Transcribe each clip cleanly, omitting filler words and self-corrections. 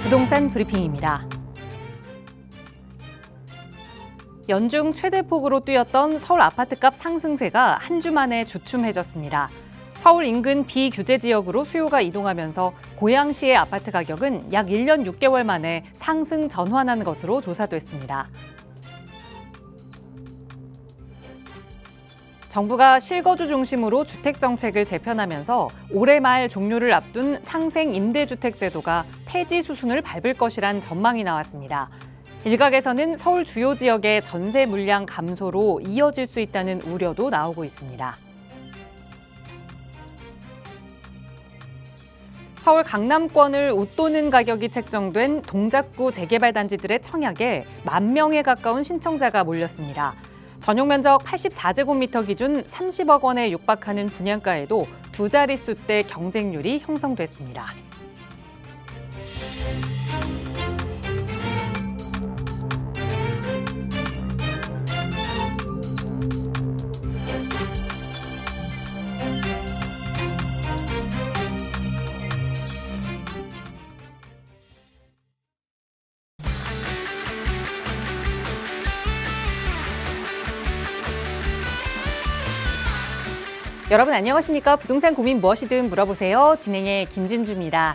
부동산 브리핑입니다. 연중 최대폭으로 뛰었던 서울 아파트값 상승세가 한 주 만에 주춤해졌습니다. 서울 인근 비규제 지역으로 수요가 이동하면서 고양시의 아파트 가격은 약 1년 6개월 만에 상승 전환한 것으로 조사됐습니다. 정부가 실거주 중심으로 주택 정책을 재편하면서 올해 말 종료를 앞둔 상생 임대주택 제도가 폐지 수순을 밟을 것이란 전망이 나왔습니다. 일각에서는 서울 주요 지역의 전세 물량 감소로 이어질 수 있다는 우려도 나오고 있습니다. 서울 강남권을 웃도는 가격이 책정된 동작구 재개발 단지들의 청약에 10,000명에 가까운 신청자가 몰렸습니다. 전용 면적 84제곱미터 기준 30억 원에 육박하는 분양가에도 두 자릿수대 경쟁률이 형성됐습니다. 여러분 안녕하십니까? 부동산 고민 무엇이든 물어보세요. 진행의 김진주입니다.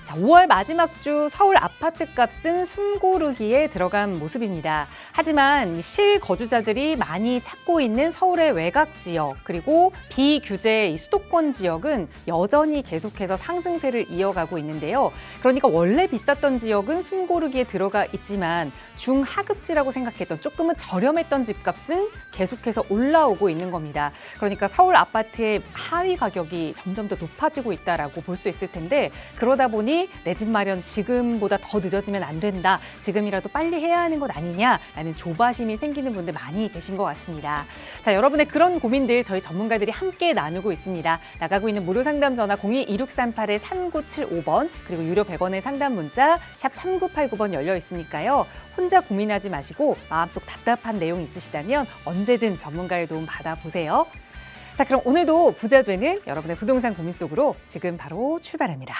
자, 5월 마지막 주 서울 아파트 값은 숨고르기에 들어간 모습입니다. 하지만 실거주자들이 많이 찾고 있는 서울의 외곽 지역 그리고 비규제 수도권 지역은 여전히 계속해서 상승세를 이어가고 있는데요. 그러니까 원래 비쌌던 지역은 숨고르기에 들어가 있지만 중하급지라고 생각했던 조금은 저렴했던 집값은 계속해서 올라오고 있는 겁니다. 그러니까 서울 아파트의 하위 가격이 점점 더 높아지고 있다라고 볼 수 있을 텐데 그러다 보니 내 집 마련 지금보다 더 늦어지면 안 된다. 지금이라도 빨리 해야 하는 것 아니냐라는 조바심이 생기는 분들 많이 계신 것 같습니다. 자, 여러분의 그런 고민들 저희 전문가들이 함께 나누고 있습니다. 나가고 있는 무료 상담 전화 02-2638-3975번 그리고 유료 100원의 상담 문자 샵 3989번 열려 있으니까요. 혼자 고민하지 마시고 마음속 답답한 내용 있으시다면 언제든 전문가의 도움 받아보세요. 자, 그럼 오늘도 부자 되는 여러분의 부동산 고민 속으로 지금 바로 출발합니다.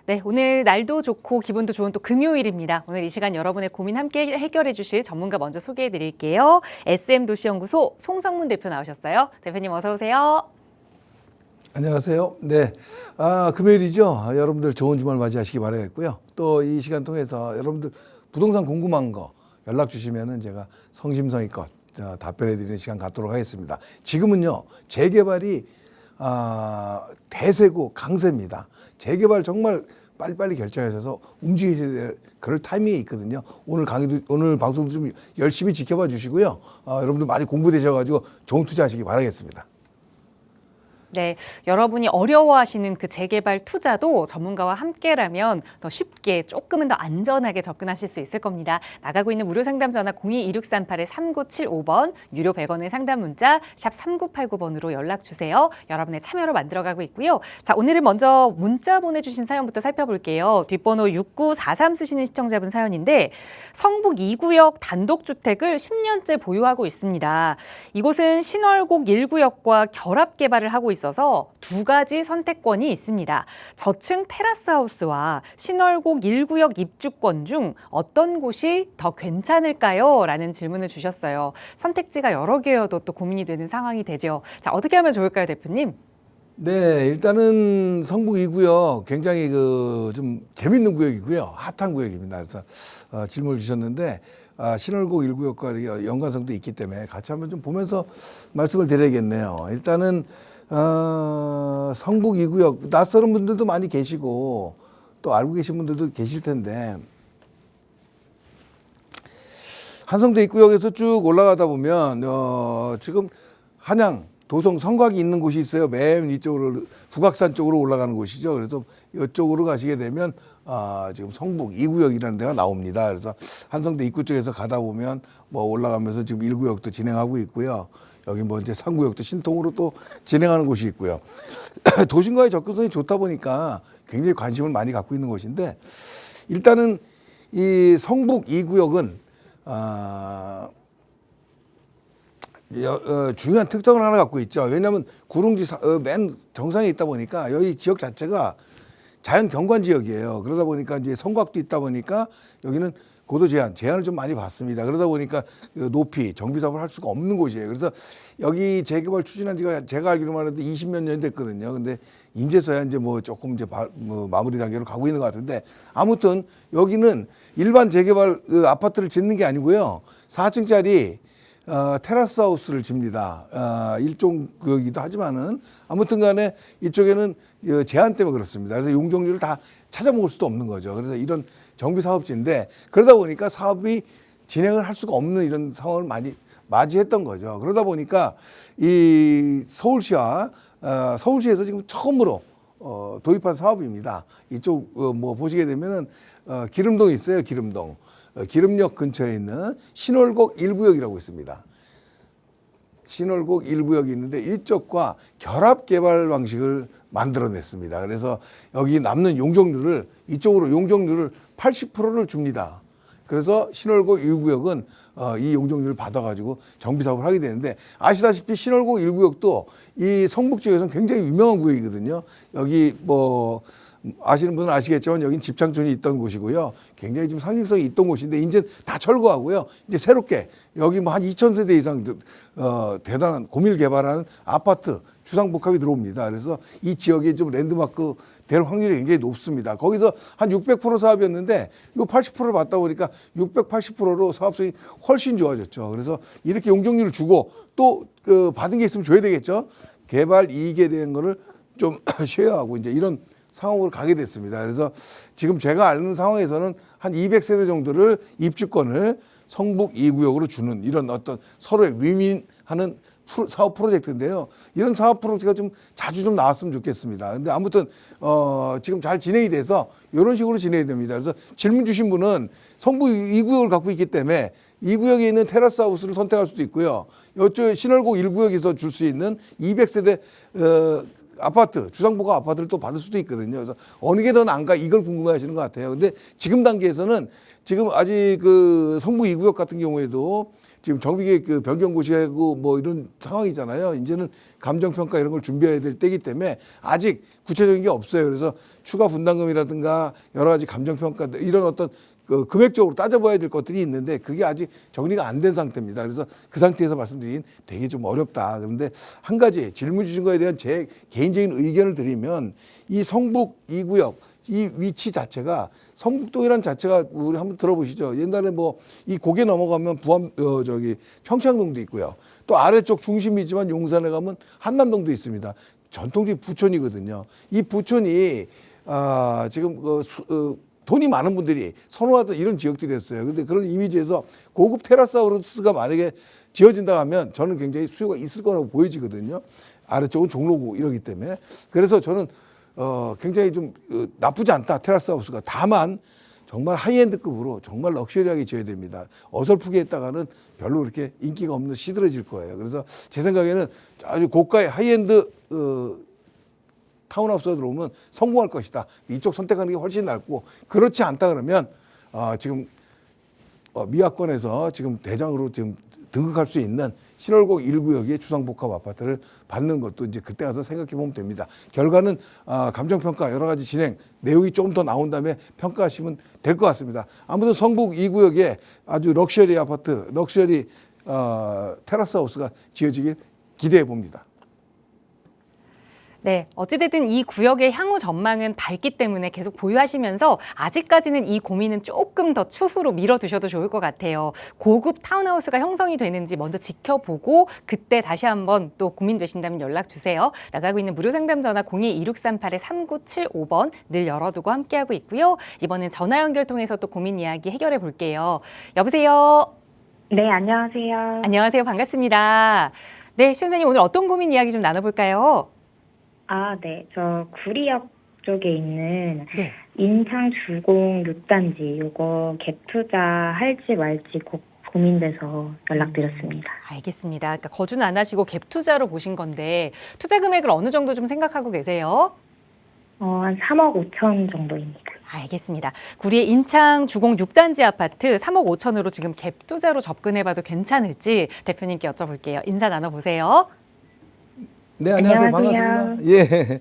네, 오늘 날도 좋고 기분도 좋은 또 금요일입니다. 오늘 이 시간 여러분의 고민 함께 해결해 주실 전문가 먼저 소개해 드릴게요. SM도시연구소 송성문 대표 나오셨어요. 대표님 어서 오세요. 안녕하세요. 네, 금요일이죠. 여러분들 좋은 주말 맞이하시기 바라겠고요. 또 이 시간 통해서 여러분들 부동산 궁금한 거 연락 주시면은 제가 성심성의껏 답변해 드리는 시간 갖도록 하겠습니다. 지금은요, 재개발이 대세고 강세입니다. 재개발 정말 빨리빨리 결정하셔서 움직이셔야 될 그럴 타이밍이 있거든요. 오늘 강의도, 오늘 방송도 좀 열심히 지켜봐 주시고요. 여러분들 많이 공부되셔가지고 좋은 투자하시기 바라겠습니다. 네, 여러분이 어려워하시는 그 재개발 투자도 전문가와 함께라면 더 쉽게 조금은 더 안전하게 접근하실 수 있을 겁니다. 나가고 있는 무료 상담 전화 02-2638-3975번 유료 100원의 상담 문자 샵 3989번으로 연락 주세요. 여러분의 참여로 만들어가고 있고요. 자, 오늘은 먼저 문자 보내주신 사연부터 살펴볼게요. 뒷번호 6943 쓰시는 시청자분 사연인데 성북 2구역 단독주택을 10년째 보유하고 있습니다. 이곳은 신월곡 1구역과 결합 개발을 하고 있어서 두 가지 선택권이 있습니다. 저층 테라스 하우스와 신월곡 1구역 입주권 중 어떤 곳이 더 괜찮을까요? 라는 질문을 주셨어요. 선택지가 여러 개여도 또 고민이 되는 상황이 되죠. 자, 어떻게 하면 좋을까요, 대표님? 네, 일단은 성북 2구역 굉장히 좀 재밌는 구역이고요. 핫한 구역입니다. 그래서 질문을 주셨는데 신월곡 1구역과 연관성도 있기 때문에 같이 한번 좀 보면서 말씀을 드려야겠네요. 일단은 성북 2구역 낯설은 분들도 많이 계시고 또 알고 계신 분들도 계실 텐데 한성대 입구역에서 쭉 올라가다 보면 지금 한양 도성 성곽이 있는 곳이 있어요. 맨 이쪽으로 북악산 쪽으로 올라가는 곳이죠. 그래서 이쪽으로 가시게 되면 지금 성북 2구역이라는 데가 나옵니다. 그래서 한성대 입구 쪽에서 가다 보면 뭐 올라가면서 지금 1구역도 진행하고 있고요. 여기 뭐 이제 3구역도 신통으로 또 진행하는 곳이 있고요. 도심과의 접근성이 좋다 보니까 굉장히 관심을 많이 갖고 있는 곳인데, 일단은 이 성북 2구역은 중요한 특성을 하나 갖고 있죠. 왜냐하면 구릉지 맨 정상에 있다 보니까 여기 지역 자체가 자연 경관 지역이에요. 그러다 보니까 이제 성곽도 있다 보니까 여기는 고도 제한을 좀 많이 받습니다. 그러다 보니까 높이 정비 사업을 할 수가 없는 곳이에요. 그래서 여기 재개발 추진한 지가 제가 알기로만 해도 20몇 년이 됐거든요. 근데 이제서야 이제 뭐 조금 이제 마무리 단계로 가고 있는 것 같은데, 아무튼 여기는 일반 재개발 아파트를 짓는 게 아니고요. 4층짜리 테라스 하우스를 집니다. 일종 그기도 하지만은 아무튼 간에 이쪽에는 제한 때문에 그렇습니다. 그래서 용적률을 다 찾아먹을 수도 없는 거죠. 그래서 이런 정비 사업지인데, 그러다 보니까 사업이 진행을 할 수가 없는 이런 상황을 많이 맞이했던 거죠. 그러다 보니까 이 서울시에서 지금 처음으로 도입한 사업입니다. 이쪽 뭐 보시게 되면은 기름동이 있어요. 기름동. 기름역 근처에 있는 신월곡 1구역이라고 있습니다. 신월곡 1구역이 있는데 이쪽과 결합 개발 방식을 만들어냈습니다. 그래서 여기 남는 용적률을 이쪽으로 용적률을 80%를 줍니다. 그래서 신월곡 1구역은 이 용적률을 받아가지고 정비 사업을 하게 되는데, 아시다시피 신월곡 1구역도 이 성북 지역에서는 굉장히 유명한 구역이거든요. 여기 뭐 아시는 분은 아시겠지만 여긴 집창촌이 있던 곳이고요. 굉장히 좀 상징성이 있던 곳인데 이제 다 철거하고요. 이제 새롭게 여기 뭐 한 2,000세대 이상 대단한 고밀 개발하는 아파트 주상복합이 들어옵니다. 그래서 이 지역에 좀 랜드마크 될 확률이 굉장히 높습니다. 거기서 한 600% 사업이었는데 이거 80%를 받다 보니까 680%로 사업성이 훨씬 좋아졌죠. 그래서 이렇게 용적률을 주고 또 받은 게 있으면 줘야 되겠죠. 개발 이익에 대한 거를 좀 쉐어하고 이제 이런 상황으로 가게 됐습니다. 그래서 지금 제가 아는 상황에서는 한 200세대 정도를 입주권을 성북 2구역으로 주는 이런 어떤 서로의 윈윈하는 사업 프로젝트인데요. 이런 사업 프로젝트가 좀 자주 좀 나왔으면 좋겠습니다. 근데 아무튼 지금 잘 진행이 돼서 이런 식으로 진행이 됩니다. 그래서 질문 주신 분은 성북 2구역을 갖고 있기 때문에 2구역에 있는 테라스 하우스를 선택할 수도 있고요. 이쪽 신월곡 1구역에서 줄 수 있는 200세대 아파트, 주상복합 아파트를 또 받을 수도 있거든요. 그래서 어느 게 더 나은가 이걸 궁금해 하시는 것 같아요. 근데 지금 단계에서는 지금 아직 성북 2구역 같은 경우에도 지금 정비계획 변경 고시하고 뭐 이런 상황이잖아요. 이제는 감정평가 이런 걸 준비해야 될 때이기 때문에 아직 구체적인 게 없어요. 그래서 추가 분담금이라든가 여러 가지 감정평가 이런 어떤 금액적으로 따져봐야 될 것들이 있는데 그게 아직 정리가 안 된 상태입니다. 그래서 그 상태에서 말씀드리긴 되게 좀 어렵다. 그런데 한 가지 질문 주신 거에 대한 제 개인적인 의견을 드리면, 이 성북 2구역 이 위치 자체가 성북동이라는 자체가 우리 한번 들어보시죠. 옛날에 뭐 이 고개 넘어가면 평창동도 있고요. 또 아래쪽 중심이지만 용산에 가면 한남동도 있습니다. 전통적인 부촌이거든요. 이 부촌이 지금 돈이 많은 분들이 선호하던 이런 지역들이었어요. 그런데 그런 이미지에서 고급 테라스 하우스가 만약에 지어진다 하면 저는 굉장히 수요가 있을 거라고 보여지거든요. 아래쪽은 종로구 이러기 때문에. 그래서 저는 굉장히 좀 나쁘지 않다, 테라스 하우스가. 다만 정말 하이엔드급으로 정말 럭셔리하게 지어야 됩니다. 어설프게 했다가는 별로 그렇게 인기가 없는 시들어질 거예요. 그래서 제 생각에는 아주 고가의 하이엔드 타운하우스가 들어오면 성공할 것이다. 이쪽 선택하는 게 훨씬 낫고, 그렇지 않다 그러면 지금 미화권에서 지금 대장으로 지금 등극할 수 있는 신월곡 1구역의 주상복합 아파트를 받는 것도 이제 그때 가서 생각해 보면 됩니다. 결과는 감정평가 여러 가지 진행 내용이 조금 더 나온 다음에 평가하시면 될 것 같습니다. 아무튼 성북 2구역에 아주 럭셔리 아파트, 럭셔리 테라스 하우스가 지어지길 기대해 봅니다. 네, 어찌됐든 이 구역의 향후 전망은 밝기 때문에 계속 보유하시면서 아직까지는 이 고민은 조금 더 추후로 미뤄두셔도 좋을 것 같아요. 고급 타운하우스가 형성이 되는지 먼저 지켜보고 그때 다시 한번 또 고민되신다면 연락 주세요. 나가고 있는 무료 상담 전화 02-2638-3975번 늘 열어두고 함께하고 있고요. 이번엔 전화 연결 통해서 또 고민 이야기 해결해 볼게요. 여보세요? 네, 안녕하세요. 안녕하세요. 반갑습니다. 네, 시원생님 오늘 어떤 고민 이야기 좀 나눠볼까요? 아, 네. 저 구리역 쪽에 있는 네. 인창 주공 6단지 요거 갭 투자할지 말지 고민돼서 연락드렸습니다. 알겠습니다. 그러니까 거주는 안 하시고 갭 투자로 보신 건데 투자 금액을 어느 정도 좀 생각하고 계세요? 한 3억 5천 정도입니다. 알겠습니다. 구리의 인창 주공 6단지 아파트 3억 5천으로 지금 갭 투자로 접근해봐도 괜찮을지 대표님께 여쭤볼게요. 인사 나눠보세요. 네, 안녕하세요. 안녕하세요. 반갑습니다. 예.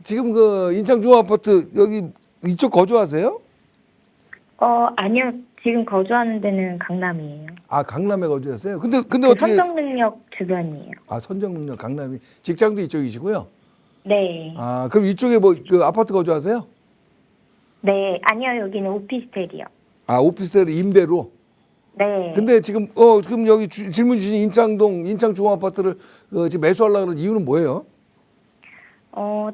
지금 그 인창 중앙 아파트 여기 이쪽 거주하세요? 아니요. 지금 거주하는 데는 강남이에요. 아, 강남에 거주하세요? 근데 그 어떻게 선정능력 주변이에요. 아, 선정능력 강남이 직장도 이쪽이시고요. 네. 아, 그럼 이쪽에 뭐 그 아파트 거주하세요? 네. 아니요. 여기는 오피스텔이요. 아, 오피스텔 임대로. 네. 근데 지금 지금 여기 질문 주신 인창동 인창 중앙 아파트를 지금 매수하려고 하는 이유는 뭐예요?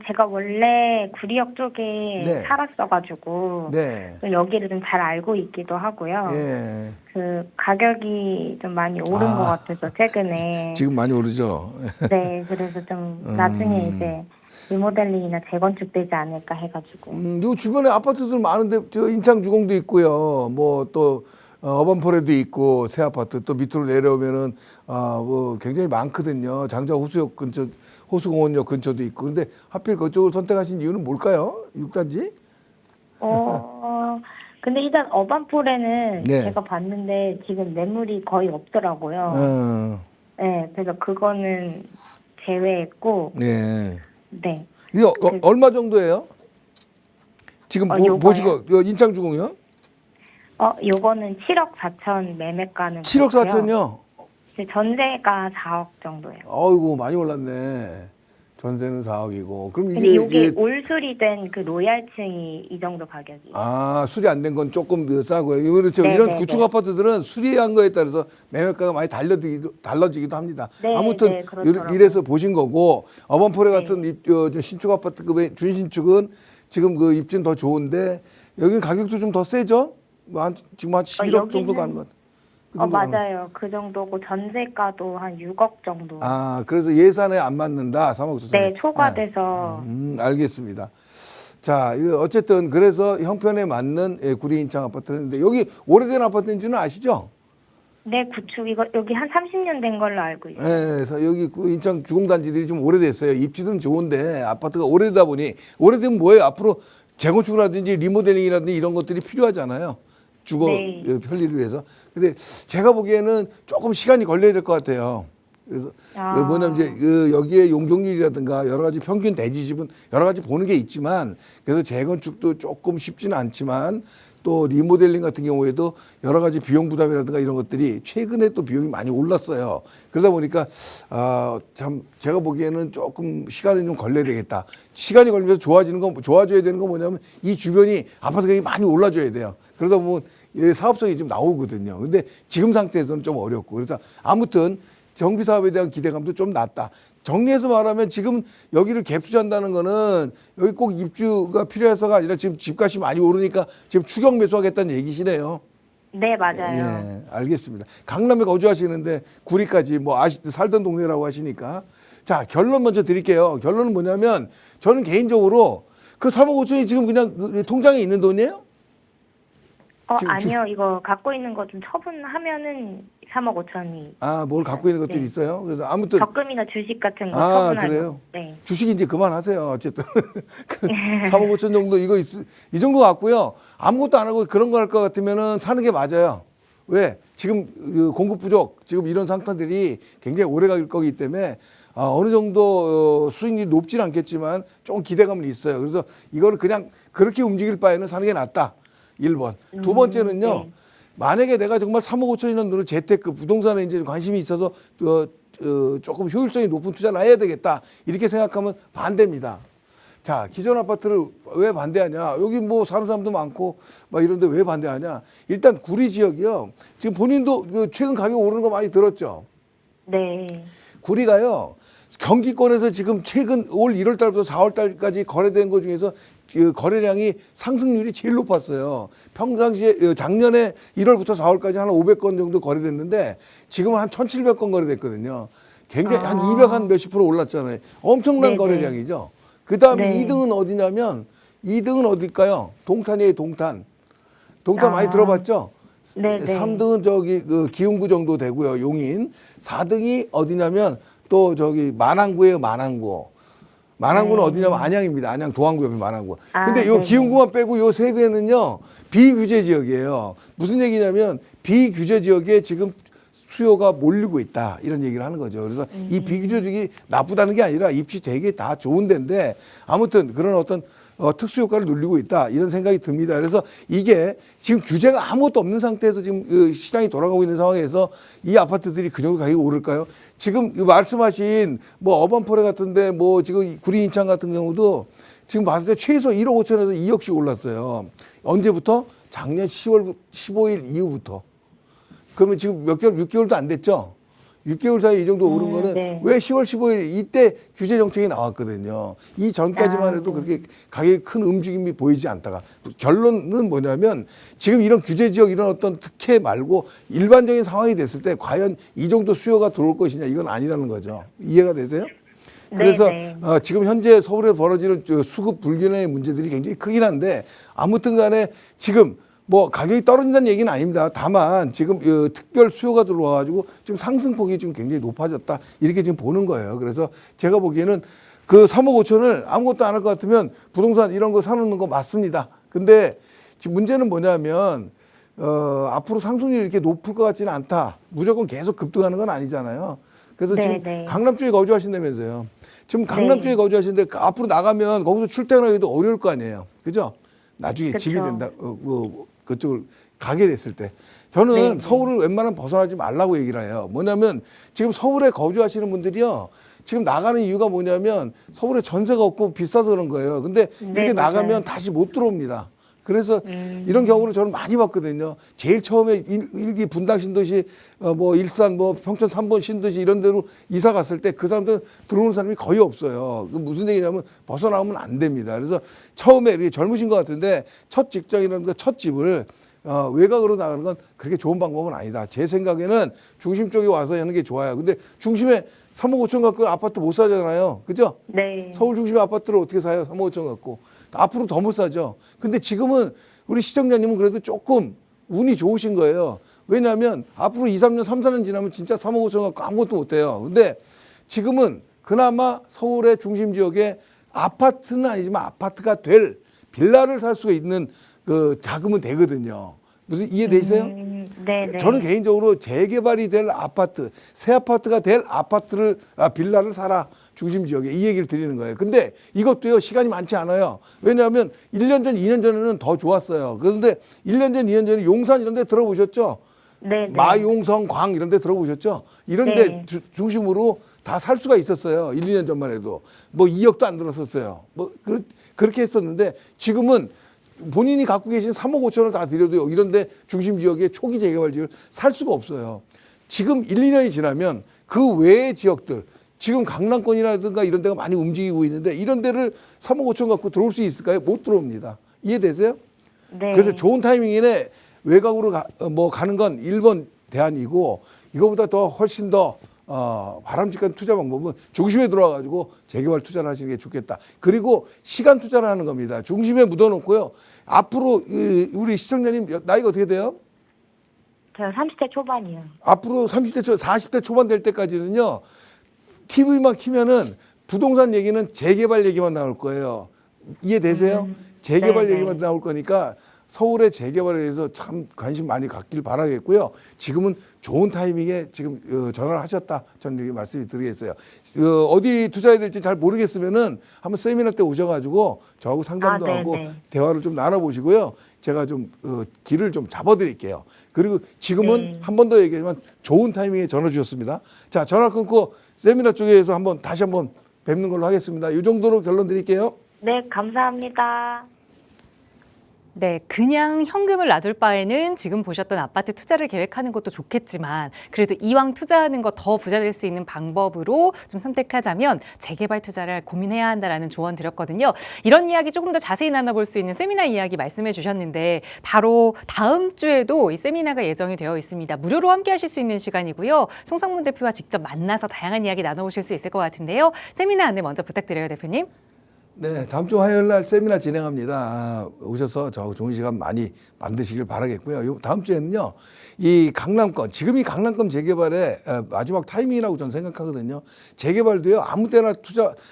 제가 원래 구리역 쪽에 네. 살았어가지고 네. 좀 여기를 좀 잘 알고 있기도 하고요. 예. 그 가격이 좀 많이 오른 아. 것 같아서 최근에 지금 많이 오르죠. 네 그래서 좀 나중에 이제 리모델링이나 재건축 되지 않을까 해가지고 요 주변에 아파트들 많은데 저 인창 주공도 있고요. 뭐 또 어반포레도 있고 새 아파트 또 밑으로 내려오면은 뭐 굉장히 많거든요. 장자 호수역 근처 호수공원역 근처도 있고. 근데 하필 그쪽을 선택하신 이유는 뭘까요? 6단지? 근데 일단 어반폴에는 네. 제가 봤는데 지금 매물이 거의 없더라고요. 어. 네 그래서 그거는 제외했고 네. 네. 이거 얼마 정도예요? 지금 요거요? 보시고 인창 주공이요? 요거는 7억 4천 매매가는 7억 그렇고요. 4천요? 이제 전세가 4억 정도예요. 아이고 많이 올랐네. 전세는 4억이고. 그럼 근데 이게 이게 올수리 된 그 로얄층이 이 정도 가격이에요. 수리 안 된 건 조금 더 싸고요. 그렇죠. 네, 이런 네, 구축 네. 아파트들은 수리한 거에 따라서 매매가가 많이 달라지기도 합니다. 네, 아무튼 네, 그렇더라고요. 이래서 보신 거고 어반포레 네. 같은 신축 아파트급의 준신축은 지금 그 입지는 더 좋은데 여기는 가격도 좀 더 세죠? 지금 한 11억 정도 가는 것 같아요. 그 정도 가는 것 같아요. 맞아요. 그 정도고 전세가도 한 6억 정도. 그래서 예산에 안 맞는다. 3억 4천. 네, 초과돼서. 알겠습니다. 자, 어쨌든 그래서 형편에 맞는 구리 인창 아파트인데 여기 오래된 아파트인지는 아시죠? 네, 구축 이거 여기 한 30년 된 걸로 알고 있어요. 네, 그래서 여기 그 인창 주공단지들이 좀 오래됐어요. 입지는 좋은데 아파트가 오래되다 보니 오래되면 뭐예요? 앞으로 재건축이라든지 리모델링이라든지 이런 것들이 필요하잖아요. 주거 네. 편리를 위해서. 근데 제가 보기에는 조금 시간이 걸려야 될 것 같아요. 그래서 뭐냐면 이제 여기에 용적률이라든가 여러 가지 평균 대지집은 여러 가지 보는 게 있지만 그래서 재건축도 조금 쉽지는 않지만 또 리모델링 같은 경우에도 여러 가지 비용 부담이라든가 이런 것들이 최근에 또 비용이 많이 올랐어요. 그러다 보니까 참 제가 보기에는 조금 시간이 좀 걸려야 되겠다. 시간이 걸리면서 좋아져야 되는 건 뭐냐면 이 주변이 아파트 가격이 많이 올라줘야 돼요. 그러다 보면 사업성이 좀 나오거든요. 근데 지금 상태에서는 좀 어렵고 그래서 아무튼 정비 사업에 대한 기대감도 좀 낮다. 정리해서 말하면 지금 여기를 갭 투자한다는 거는 여기 꼭 입주가 필요해서가 아니라 지금 집값이 많이 오르니까 지금 추격 매수하겠다는 얘기시네요. 네, 맞아요. 예, 알겠습니다. 강남에 거주하시는데 구리까지 뭐 살던 동네라고 하시니까 자 결론 먼저 드릴게요. 결론은 뭐냐면 저는 개인적으로 그 3억 5천이 지금 그냥 그 통장에 있는 돈이에요? 지금 아니요. 이거 갖고 있는 거 좀 처분하면은 3억 5천이. 뭘 갖고 있는 것들이 네. 있어요. 그래서 아무튼 적금이나 주식 같은 거 처분하는 그래요? 거. 네. 주식 이제 그만하세요. 어쨌든 3억 5천 정도 이 정도 갖고요. 아무것도 안 하고 그런 거 할 것 같으면은 사는 게 맞아요. 왜? 지금 공급 부족, 지금 이런 상태들이 굉장히 오래 갈 거기 때문에 어느 정도 수익률이 높지는 않겠지만 조금 기대감은 있어요. 그래서 이거를 그냥 그렇게 움직일 바에는 사는 게 낫다. 1번. 두 번째는요. 네. 만약에 내가 정말 3억 5천이라는 돈을 재테크 부동산에 이제 관심이 있어서 조금 효율성이 높은 투자를 해야 되겠다. 이렇게 생각하면 반대입니다. 자, 기존 아파트를 왜 반대하냐? 여기 뭐 사는 사람도 많고 막 이런데 왜 반대하냐? 일단 구리 지역이요. 지금 본인도 최근 가격 오르는 거 많이 들었죠? 네. 구리가요. 경기권에서 지금 최근 올 1월 달부터 4월 달까지 거래된 것 중에서 그 거래량이 상승률이 제일 높았어요. 평상시에 작년에 1월부터 4월까지 한 500건 정도 거래됐는데 지금은 한 1,700건 거래됐거든요. 굉장히 한 200 한 몇십 프로 올랐잖아요. 엄청난 네네. 거래량이죠. 그 다음에 네. 2등은 어디냐면 2등은 어딜까요? 동탄이에요, 동탄. 동탄 많이 아. 들어봤죠? 네네. 3등은 저기 그 기흥구 정도 되고요, 용인. 4등이 어디냐면 또 저기 만안구예요, 만안구. 만안구는 네. 어디냐면 안양입니다. 안양 도안구 옆에 만안구. 아, 근데 요 네네. 기흥구만 빼고 요 세 개는요 비규제 지역이에요. 무슨 얘기냐면 비규제 지역에 지금 수요가 몰리고 있다 이런 얘기를 하는 거죠. 그래서 이 비규제 지역이 나쁘다는 게 아니라 입지 되게 다 좋은 데인데 아무튼 그런 어떤 특수 효과를 누리고 있다 이런 생각이 듭니다. 그래서 이게 지금 규제가 아무것도 없는 상태에서 지금 그 시장이 돌아가고 있는 상황에서 이 아파트들이 그 정도 가격이 오를까요? 지금 말씀하신 뭐 어반포레 같은데 뭐 지금 구리 인천 같은 경우도 지금 봤을 때 최소 1억 5천에서 2억씩 올랐어요. 언제부터? 작년 10월 15일 이후부터. 그러면 지금 몇 개월, 6개월도 안 됐죠? 6개월 사이에 이 정도 오른 거는 네. 왜 10월 15일 이때 규제 정책이 나왔거든요. 이 전까지만 해도 그렇게 가격이 큰 움직임이 보이지 않다가 결론은 뭐냐면 지금 이런 규제 지역 이런 어떤 특혜 말고 일반적인 상황이 됐을 때 과연 이 정도 수요가 들어올 것이냐 이건 아니라는 거죠. 이해가 되세요? 그래서 네. 지금 현재 서울에 벌어지는 수급 불균형의 문제들이 굉장히 크긴 한데 아무튼 간에 지금 뭐 가격이 떨어진다는 얘기는 아닙니다. 다만 지금 특별 수요가 들어와가지고 지금 상승폭이 지금 굉장히 높아졌다 이렇게 지금 보는 거예요. 그래서 제가 보기에는 그 3억 5천을 아무것도 안 할 것 같으면 부동산 이런 거 사놓는 거 맞습니다. 근데 지금 문제는 뭐냐면 앞으로 상승률이 이렇게 높을 것 같지는 않다. 무조건 계속 급등하는 건 아니잖아요. 그래서 네, 지금 네. 강남 쪽에 거주하신다면서요. 지금 강남 쪽에 거주하시는데 앞으로 나가면 거기서 출퇴근하기도 어려울 거 아니에요. 그죠? 나중에 그쵸. 집이 된다. 그쪽을 가게 됐을 때. 저는 네. 서울을 웬만하면 벗어나지 말라고 얘기를 해요. 뭐냐면 지금 서울에 거주하시는 분들이요. 지금 나가는 이유가 뭐냐면 서울에 전세가 없고 비싸서 그런 거예요. 근데 이렇게 네, 맞아요. 나가면 다시 못 들어옵니다. 그래서 이런 경우를 저는 많이 봤거든요. 제일 처음에 일기 분당 신도시 뭐 일산 뭐 평촌 3번 신도시 이런 데로 이사 갔을 때 그 사람들 들어오는 사람이 거의 없어요. 그 무슨 얘기냐면 벗어나오면 안 됩니다. 그래서 처음에 이렇게 젊으신 것 같은데 첫 직장이라든가 첫 집을 외곽으로 나가는 건 그렇게 좋은 방법은 아니다. 제 생각에는 중심 쪽에 와서 하는 게 좋아요. 근데 중심에 3억 5천 갖고 아파트 못 사잖아요. 그죠? 네. 서울 중심의 아파트를 어떻게 사요? 3억 5천 갖고. 앞으로 더 못 사죠. 근데 지금은 우리 시청자님은 그래도 조금 운이 좋으신 거예요. 왜냐하면 앞으로 2, 3년, 3, 4년 지나면 진짜 3억 5천 갖고 아무것도 못 해요. 근데 지금은 그나마 서울의 중심 지역에 아파트는 아니지만 아파트가 될 빌라를 살 수가 있는 그 자금은 되거든요. 무슨 이해되세요? 네. 저는 개인적으로 재개발이 될 아파트, 새 아파트가 될 아파트를 빌라를 사라 중심 지역에 이 얘기를 드리는 거예요. 근데 이것도요 시간이 많지 않아요. 왜냐하면 1년 전, 2년 전에는 더 좋았어요. 그런데 1년 전, 2년 전에 용산 이런 데 들어보셨죠? 네. 마용성, 광 이런 데 들어보셨죠? 이런 데 네. 중심으로 다 살 수가 있었어요. 1, 2년 전만 해도. 뭐 2억도 안 들었었어요. 뭐 그렇게 했었는데 지금은 본인이 갖고 계신 3억 5천을 다 드려도 이런 데 중심 지역에 초기 재개발 지역을 살 수가 없어요. 지금 1, 2년이 지나면 그 외의 지역들 지금 강남권이라든가 이런 데가 많이 움직이고 있는데 이런 데를 3억 5천 갖고 들어올 수 있을까요? 못 들어옵니다. 이해되세요? 네. 그래서 좋은 타이밍이네 외곽으로 가는 건 1번 대안이고 이거보다 더 훨씬 더 바람직한 투자 방법은 중심에 들어와가지고 재개발 투자를 하시는 게 좋겠다. 그리고 시간 투자를 하는 겁니다. 중심에 묻어놓고요. 앞으로 우리 시청자님 나이가 어떻게 돼요? 제가 30대 초반이요. 앞으로 30대 초, 40대 초반 될 때까지는요. TV만 키면은 부동산 얘기는 재개발 얘기만 나올 거예요. 이해되세요? 재개발 네, 얘기만 네. 나올 거니까 서울의 재개발에 대해서 참 관심 많이 갖길 바라겠고요. 지금은 좋은 타이밍에 지금 전화를 하셨다. 저는 이렇게 말씀을 드리겠어요. 어디 투자해야 될지 잘 모르겠으면은 한번 세미나 때 오셔가지고 저하고 상담도 네, 하고 네. 대화를 좀 나눠보시고요. 제가 좀 길을 좀 잡아드릴게요. 그리고 지금은 네. 한 번 더 얘기하지만 좋은 타이밍에 전화 주셨습니다. 자, 전화 끊고 세미나 쪽에서 다시 한번 뵙는 걸로 하겠습니다. 이 정도로 결론 드릴게요. 네, 감사합니다. 네, 그냥 현금을 놔둘 바에는 지금 보셨던 아파트 투자를 계획하는 것도 좋겠지만 그래도 이왕 투자하는 거 더 부자 될 수 있는 방법으로 좀 선택하자면 재개발 투자를 고민해야 한다라는 조언 드렸거든요. 이런 이야기 조금 더 자세히 나눠볼 수 있는 세미나 이야기 말씀해 주셨는데 바로 다음 주에도 이 세미나가 예정이 되어 있습니다. 무료로 함께 하실 수 있는 시간이고요. 송상문 대표와 직접 만나서 다양한 이야기 나눠보실 수 있을 것 같은데요. 세미나 안내 먼저 부탁드려요, 대표님. 네, 다음 주 화요일 날 세미나 진행합니다. 오셔서 저 좋은 시간 많이 만드시길 바라겠고요. 다음 주에는요, 이 강남권, 지금 이 강남권 재개발의 마지막 타이밍이라고 저는 생각하거든요. 재개발도요, 아무 때나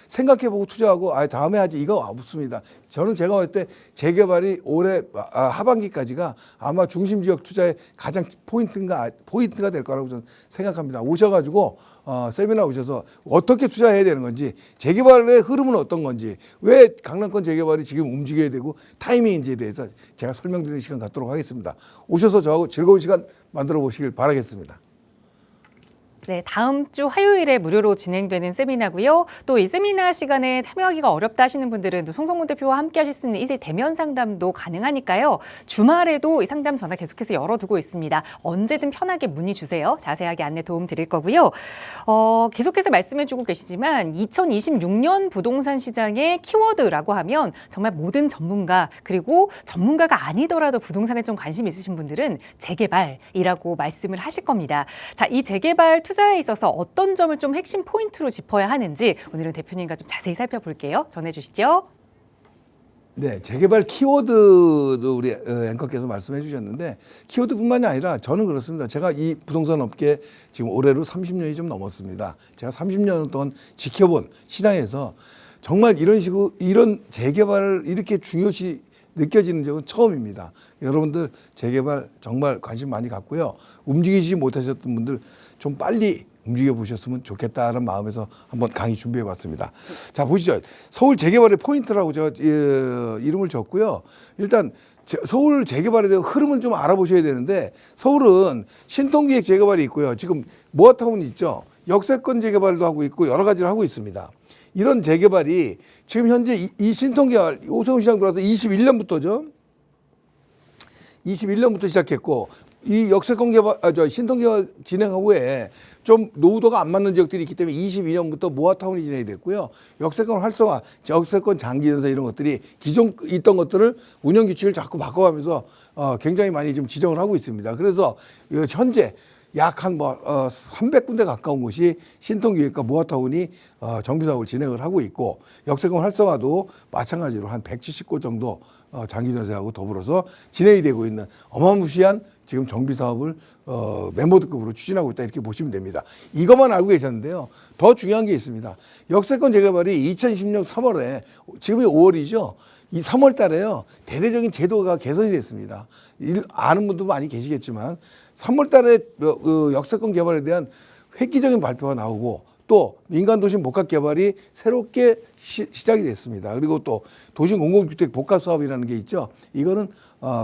생각해보고 투자하고, 다음에 하지, 이거 없습니다. 저는 제가 볼 때 재개발이 올해 하반기까지가 아마 중심 지역 투자의 가장 포인트가 될 거라고 저는 생각합니다. 오셔가지고, 세미나 오셔서 어떻게 투자해야 되는 건지, 재개발의 흐름은 어떤 건지, 왜 강남권 재개발이 지금 움직여야 되고 타이밍인지에 대해서 제가 설명드리는 시간 갖도록 하겠습니다. 오셔서 저하고 즐거운 시간 만들어 보시길 바라겠습니다. 네, 다음 주 화요일에 무료로 진행되는 세미나고요. 또 이 세미나 시간에 참여하기가 어렵다 하시는 분들은 또 송성문 대표와 함께 하실 수 있는 1대 대면 상담도 가능하니까요. 주말에도 이 상담 전화 계속해서 열어두고 있습니다. 언제든 편하게 문의 주세요. 자세하게 안내 도움 드릴 거고요. 계속해서 말씀해주고 계시지만 2026년 부동산 시장의 키워드라고 하면 정말 모든 전문가 그리고 전문가가 아니더라도 부동산에 좀 관심 있으신 분들은 재개발이라고 말씀을 하실 겁니다. 자, 이 재개발 투자에 있어서 어떤 점을 좀 핵심 포인트로 짚어야 하는지 오늘은 대표님과 좀 자세히 살펴볼게요. 전해주시죠. 네, 재개발 키워드도 우리 앵커께서 말씀해 주셨는데 키워드뿐만이 아니라 저는 그렇습니다. 제가 이 부동산 업계 지금 올해로 30년이 좀 넘었습니다. 제가 30년 동안 지켜본 시장에서 정말 이런 재개발을 이렇게 중요시 느껴지는 적은 처음입니다. 여러분들 재개발 정말 관심 많이 갖고요. 움직이지 못하셨던 분들 좀 빨리 움직여 보셨으면 좋겠다는 마음에서 한번 강의 준비해 봤습니다. 자, 보시죠. 서울 재개발의 포인트라고 제가 이름을 줬고요. 일단 서울 재개발에 대한 흐름은 좀 알아보셔야 되는데 서울은 신통기획 재개발이 있고요. 지금 모아타운이 있죠. 역세권 재개발도 하고 있고 여러 가지를 하고 있습니다. 이런 재개발이 지금 현재 이 신통개발 오세훈 시장 들어와서 21년부터죠. 21년부터 시작했고 이 역세권 개발, 신통개발 진행 후에 좀 노후도가 안 맞는 지역들이 있기 때문에 22년부터 모아타운이 진행이 됐고요. 역세권 활성화, 역세권 장기전세 이런 것들이 기존 있던 것들을 운영 규칙을 자꾸 바꿔가면서 굉장히 많이 지금 지정을 하고 있습니다. 그래서 현재 약 한 300군데 가까운 곳이 신통기획과 모아타운이 정비사업을 진행을 하고 있고 역세권 활성화도 마찬가지로 한 170곳 정도 장기전세하고 더불어서 진행이 되고 있는 어마무시한 지금 정비사업을 멤버드급으로 추진하고 있다 이렇게 보시면 됩니다. 이것만 알고 계셨는데요. 더 중요한 게 있습니다. 역세권 재개발이 2016년 3월에 지금이 5월이죠. 이 3월 달에요. 대대적인 제도가 개선이 됐습니다. 아는 분도 많이 계시겠지만 3월 달에 역세권 개발에 대한 획기적인 발표가 나오고 또 민간도심 복합 개발이 새롭게 시작이 됐습니다. 그리고 또 도심 공공주택 복합 사업이라는 게 있죠. 이거는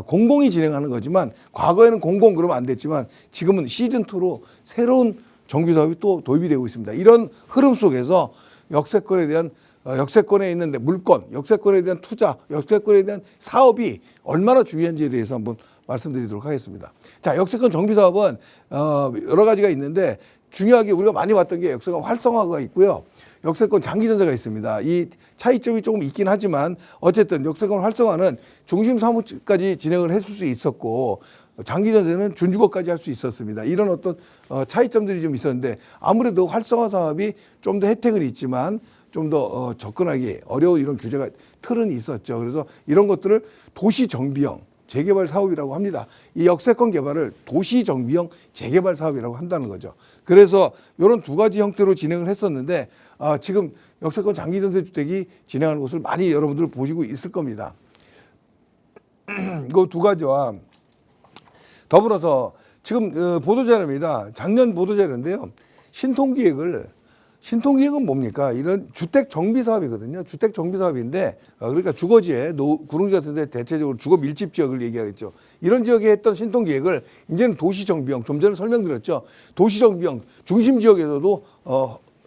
공공이 진행하는 거지만 과거에는 공공 그러면 안 됐지만 지금은 시즌2로 새로운 정비 사업이 또 도입이 되고 있습니다. 이런 흐름 속에서 역세권에 대한 역세권에 있는 물건, 역세권에 대한 투자, 역세권에 대한 사업이 얼마나 중요한지에 대해서 한번 말씀드리도록 하겠습니다. 자, 역세권 정비 사업은 여러 가지가 있는데 중요하게 우리가 많이 봤던 게 역세권 활성화가 있고요. 역세권 장기전세가 있습니다. 이 차이점이 조금 있긴 하지만 어쨌든 역세권 활성화는 중심 사무까지 진행을 했을 수 있었고 장기전세는 준주거까지 할 수 있었습니다. 이런 어떤 차이점들이 좀 있었는데 아무래도 활성화 사업이 좀 더 혜택은 있지만 좀 더 접근하기 어려운 이런 규제가 틀은 있었죠. 그래서 이런 것들을 도시정비형 재개발 사업이라고 합니다. 이 역세권 개발을 도시정비형 재개발 사업이라고 한다는 거죠. 그래서 이런 두 가지 형태로 진행을 했었는데 지금 역세권 장기전세 주택이 진행하는 곳을 많이 여러분들 보시고 있을 겁니다. 그 두 가지와 더불어서 지금 보도자료입니다. 작년 보도자료인데요. 신통기획은 뭡니까? 이런 주택 정비 사업이거든요. 주택 정비 사업인데 그러니까 주거지에 구릉지 같은 데 대체적으로 주거 밀집 지역을 얘기하겠죠. 이런 지역에 했던 신통기획을 이제는 도시정비형, 좀 전에 설명드렸죠. 도시정비형 중심 지역에서도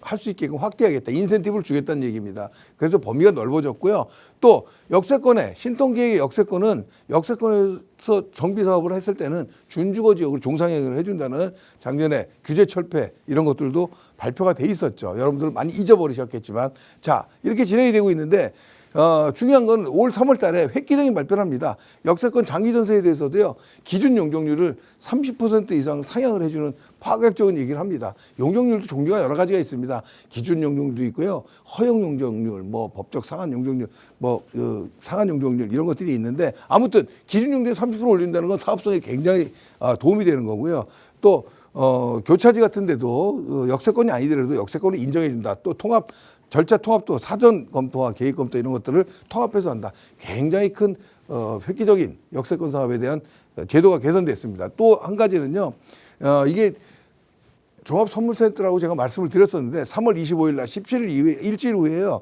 할 수 있게끔 확대하겠다. 인센티브를 주겠다는 얘기입니다. 그래서 범위가 넓어졌고요. 또 역세권에 신통기획의 역세권은 역세권에서 정비 사업을 했을 때는 준주거 지역으로 종상행위를 해준다는 작년에 규제 철폐 이런 것들도 발표가 돼 있었죠. 여러분들 많이 잊어버리셨겠지만 자 이렇게 진행이 되고 있는데 중요한 건 올 3월 달에 획기적인 발표를 합니다. 역세권 장기 전세에 대해서도요. 기준 용적률을 30% 이상 상향을 해주는 파격적인 얘기를 합니다. 용적률도 종류가 여러 가지가 있습니다. 기준 용적률도 있고요. 허용 용적률, 뭐 법적 상한 용적률, 상한 용적률 이런 것들이 있는데 아무튼 기준 용적률 30% 올린다는 건 사업성에 굉장히 도움이 되는 거고요. 또 교차지 같은 데도 역세권이 아니더라도 역세권을 인정해 준다. 또 절차 통합도 사전 검토와 계획 검토 이런 것들을 통합해서 한다. 굉장히 큰 획기적인 역세권 사업에 대한 제도가 개선됐습니다. 또 한 가지는요. 이게 종합선물센터라고 제가 말씀을 드렸었는데 3월 25일 날 17일 이후에 일주일 후에요.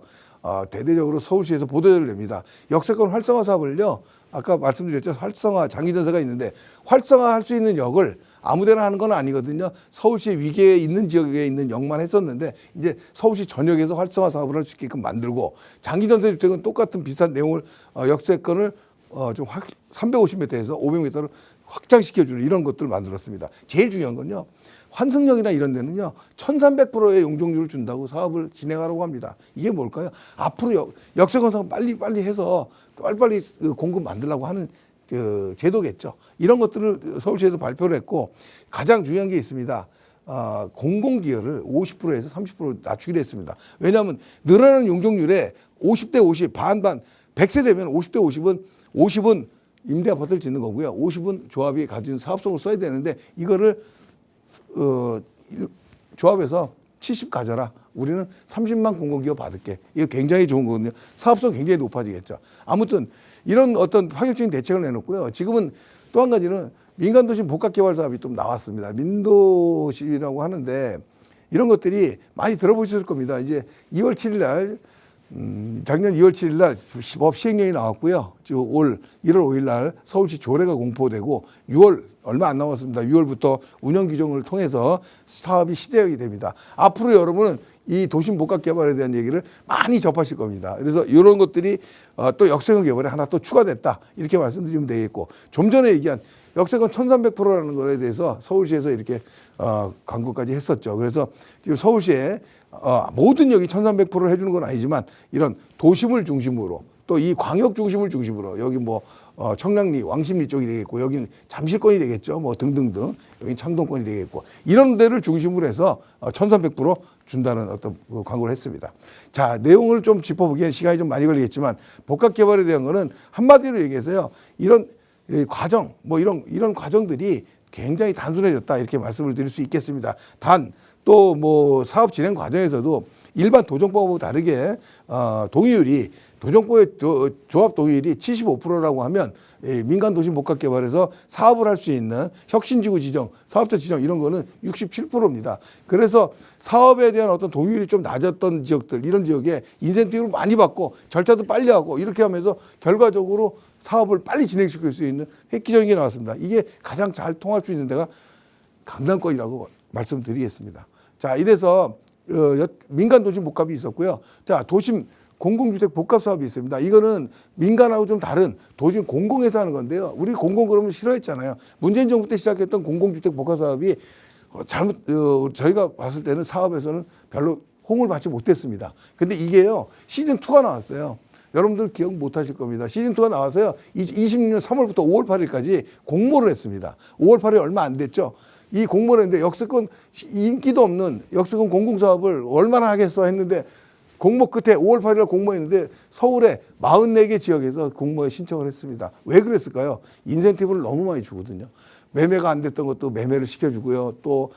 대대적으로 서울시에서 보도자료를 냅니다. 역세권 활성화 사업을요. 아까 말씀드렸죠. 활성화 장기전세가 있는데 활성화할 수 있는 역을 아무데나 하는 건 아니거든요. 서울시 위계에 있는 지역에 있는 역만 했었는데 이제 서울시 전역에서 활성화 사업을 할 수 있게끔 만들고 장기전세 주택은 똑같은 비슷한 내용을 역세권을 좀 350m에서 500m로 확장시켜주는 이런 것들을 만들었습니다. 제일 중요한 건요. 환승역이나 이런 데는요. 1300%의 용적률을 준다고 사업을 진행하라고 합니다. 이게 뭘까요? 앞으로 역세권 사업 빨리 해서 빨리빨리 공급 만들려고 하는 제도겠죠. 이런 것들을 서울시에서 발표를 했고 가장 중요한 게 있습니다. 공공기여를 50%에서 30% 낮추기로 했습니다. 왜냐하면 늘어나는 용적률에 50대 50 반반 100세 되면 50대 50은 임대 아파트를 짓는 거고요. 50은 조합이 가진 사업성을 써야 되는데 이거를 조합에서 70 가져라. 우리는 30만 공공기여 받을게. 이거 굉장히 좋은 거거든요. 사업성 굉장히 높아지겠죠. 아무튼 이런 어떤 파격적인 대책을 내놓고요. 지금은 또 한 가지는 민간도시 복합개발 사업이 좀 나왔습니다. 민도시라고 하는데 이런 것들이 많이 들어보셨을 겁니다. 이제 2월 7일 날 작년 2월 7일 날 법 시행령이 나왔고요. 올 1월 5일 날 서울시 조례가 공포되고 6월 얼마 안 남았습니다. 6월부터 운영 규정을 통해서 사업이 시대역이 됩니다. 앞으로 여러분은 이 도심 복합 개발에 대한 얘기를 많이 접하실 겁니다. 그래서 이런 것들이 또 역세권 개발에 하나 또 추가됐다. 이렇게 말씀드리면 되겠고 좀 전에 얘기한 역세권 1300%라는 거에 대해서 서울시에서 이렇게 광고까지 했었죠. 그래서 지금 서울시에 모든 역이 1300%를 해주는 건 아니지만 이런 도심을 중심으로 또 이 광역 중심을 중심으로 여기 뭐 청량리, 왕십리 쪽이 되겠고 여기는 잠실권이 되겠죠. 뭐 등등등 여기 창동권이 되겠고 이런 데를 중심으로 해서 1300% 준다는 어떤 광고를 했습니다. 자 내용을 좀 짚어보기엔 시간이 좀 많이 걸리겠지만 복합 개발에 대한 거는 한마디로 얘기해서요. 이런 과정 뭐 이런 과정들이 굉장히 단순해졌다 이렇게 말씀을 드릴 수 있겠습니다. 단 또 뭐 사업 진행 과정에서도 일반 도정법하고 다르게 동의율이 도정법의 조합 동의율이 75%라고 하면 민간 도시 복합 개발에서 사업을 할 수 있는 혁신지구 지정, 사업자 지정 이런 거는 67%입니다. 그래서 사업에 대한 어떤 동의율이 좀 낮았던 지역들 이런 지역에 인센티브를 많이 받고 절차도 빨리 하고 이렇게 하면서 결과적으로 사업을 빨리 진행시킬 수 있는 획기적인 게 나왔습니다. 이게 가장 잘 통할 수 있는 데가 강남권이라고 말씀드리겠습니다. 자, 이래서 민간 도심 복합이 있었고요. 자, 도심 공공주택 복합 사업이 있습니다. 이거는 민간하고 좀 다른 도심 공공에서 하는 건데요. 우리 공공 그러면 싫어했잖아요. 문재인 정부 때 시작했던 공공주택 복합 사업이 저희가 봤을 때는 사업에서는 별로 호응을 받지 못했습니다. 근데 이게요. 시즌2가 나왔어요. 여러분들 기억 못 하실 겁니다. 시즌2가 나와서요. 26년 3월부터 5월 8일까지 공모를 했습니다. 5월 8일 얼마 안 됐죠. 이 공모를 했는데 역세권 인기도 없는 역세권 공공사업을 얼마나 하겠어 했는데 공모 끝에 5월 8일 공모했는데 서울의 44개 지역에서 공모에 신청을 했습니다. 왜 그랬을까요? 인센티브를 너무 많이 주거든요. 매매가 안 됐던 것도 매매를 시켜주고요. 또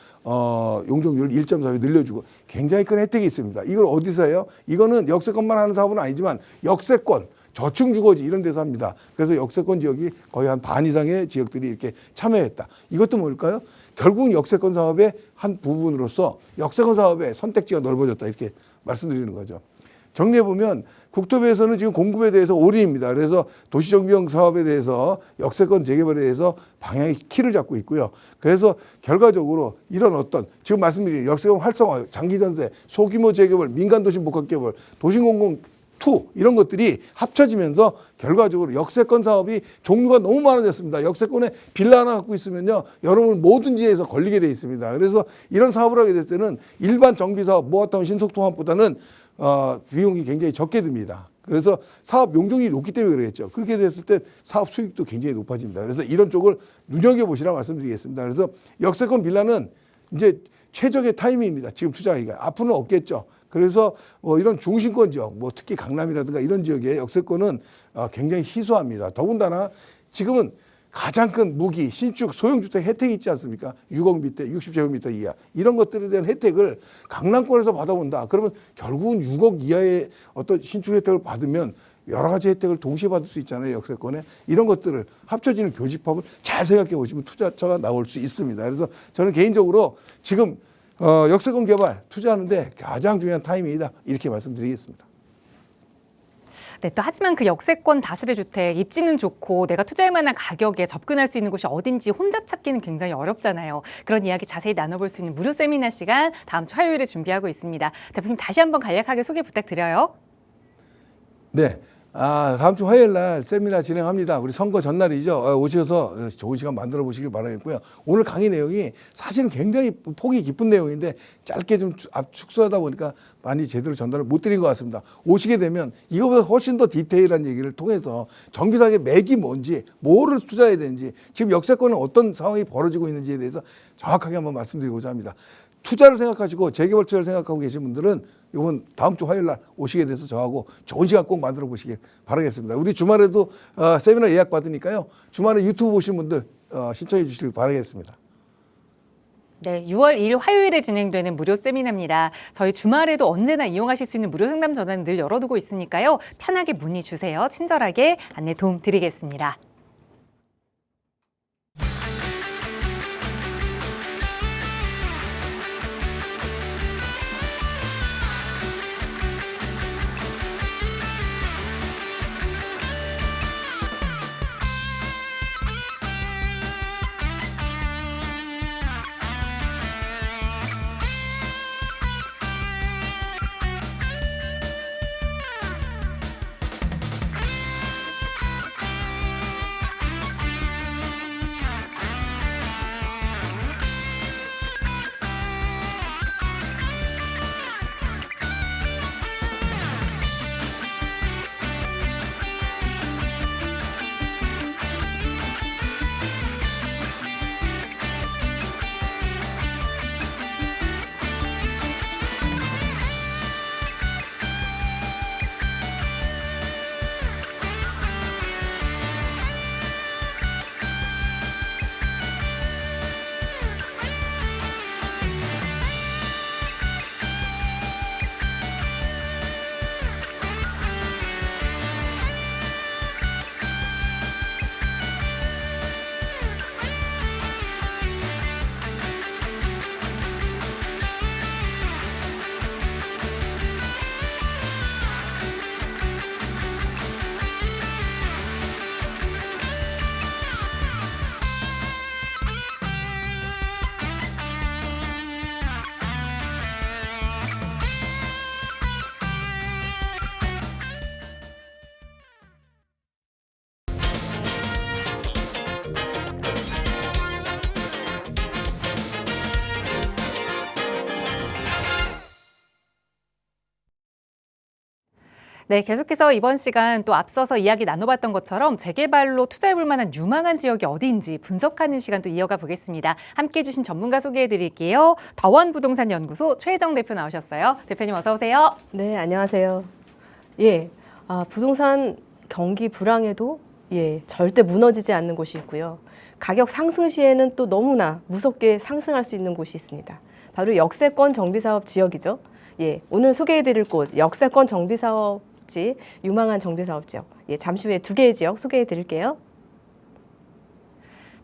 용적률 1.4배 늘려주고 굉장히 큰 혜택이 있습니다. 이걸 어디서 해요? 이거는 역세권만 하는 사업은 아니지만 역세권, 저층주거지 이런 데서 합니다. 그래서 역세권 지역이 거의 한 반 이상의 지역들이 이렇게 참여했다. 이것도 뭘까요? 결국은 역세권 사업의 한 부분으로서 역세권 사업의 선택지가 넓어졌다 이렇게 말씀드리는 거죠. 정리해 보면 국토부에서는 지금 공급에 대해서 올인입니다. 그래서 도시정비형 사업에 대해서 역세권 재개발에 대해서 방향의 키를 잡고 있고요. 그래서 결과적으로 이런 어떤 지금 말씀드린 역세권 활성화, 장기전세, 소규모 재개발, 민간도시 복합개발, 도시공공 투 이런 것들이 합쳐지면서 결과적으로 역세권 사업이 종류가 너무 많아졌습니다. 역세권에 빌라 하나 갖고 있으면요, 여러분 모든 지에서 걸리게 돼 있습니다. 그래서 이런 사업을 하게 됐을 때는 일반 정비사업, 모아타운 신속통합보다는 비용이 굉장히 적게 듭니다. 그래서 사업 용적률이 높기 때문에 그러겠죠. 그렇게 됐을 때 사업 수익도 굉장히 높아집니다. 그래서 이런 쪽을 눈여겨보시라 말씀드리겠습니다. 그래서 역세권 빌라는 이제 최적의 타이밍입니다. 지금 투자하기가. 앞으로는 없겠죠. 그래서 이런 중심권 지역, 특히 강남이라든가 이런 지역의 역세권은 굉장히 희소합니다. 더군다나 지금은 가장 큰 무기, 신축, 소형주택 혜택이 있지 않습니까? 6억 밑에, 60제곱미터 이하. 이런 것들에 대한 혜택을 강남권에서 받아본다. 그러면 결국은 6억 이하의 어떤 신축 혜택을 받으면 여러 가지 혜택을 동시에 받을 수 있잖아요. 역세권에. 이런 것들을 합쳐지는 교집합을 잘 생각해 보시면 투자처가 나올 수 있습니다. 그래서 저는 개인적으로 지금 역세권 개발 투자하는데 가장 중요한 타이밍이다. 이렇게 말씀드리겠습니다. 네, 또 하지만 그 역세권 다세대 주택 입지는 좋고 내가 투자할 만한 가격에 접근할 수 있는 곳이 어딘지 혼자 찾기는 굉장히 어렵잖아요. 그런 이야기 자세히 나눠볼 수 있는 무료 세미나 시간 다음 주 화요일에 준비하고 있습니다. 대표님 다시 한번 간략하게 소개 부탁드려요. 네. 다음 주 화요일 날 세미나 진행합니다. 우리 선거 전날이죠. 오셔서 좋은 시간 만들어 보시길 바라겠고요. 오늘 강의 내용이 사실은 굉장히 폭이 깊은 내용인데 짧게 좀 축소하다 보니까 많이 제대로 전달을 못 드린 것 같습니다. 오시게 되면 이거보다 훨씬 더 디테일한 얘기를 통해서 정비사의 맥이 뭔지, 뭐를 투자해야 되는지, 지금 역세권은 어떤 상황이 벌어지고 있는지에 대해서 정확하게 한번 말씀드리고자 합니다. 투자를 생각하시고 재개발 투자를 생각하고 계신 분들은 이번 다음 주 화요일 날 오시게 돼서 저하고 좋은 시간 꼭 만들어 보시길 바라겠습니다. 우리 주말에도 세미나 예약 받으니까요. 주말에 유튜브 보시는 분들 신청해 주시길 바라겠습니다. 네, 6월 2일 화요일에 진행되는 무료 세미나입니다. 저희 주말에도 언제나 이용하실 수 있는 무료 상담 전화는 늘 열어두고 있으니까요. 편하게 문의 주세요. 친절하게 안내 도움 드리겠습니다. 네, 계속해서 이번 시간 또 앞서서 이야기 나눠봤던 것처럼 재개발로 투자해볼 만한 유망한 지역이 어디인지 분석하는 시간도 이어가 보겠습니다. 함께해 주신 전문가 소개해드릴게요. 더원부동산연구소 최혜정 대표 나오셨어요. 대표님 어서 오세요. 네, 안녕하세요. 예, 부동산 경기 불황에도 절대 무너지지 않는 곳이 있고요. 가격 상승 시에는 또 너무나 무섭게 상승할 수 있는 곳이 있습니다. 바로 역세권 정비사업 지역이죠. 예, 오늘 소개해드릴 곳 역세권 정비사업지 유망한 정비사업 지역. 예, 잠시 후에 2개의 지역 소개해드릴게요.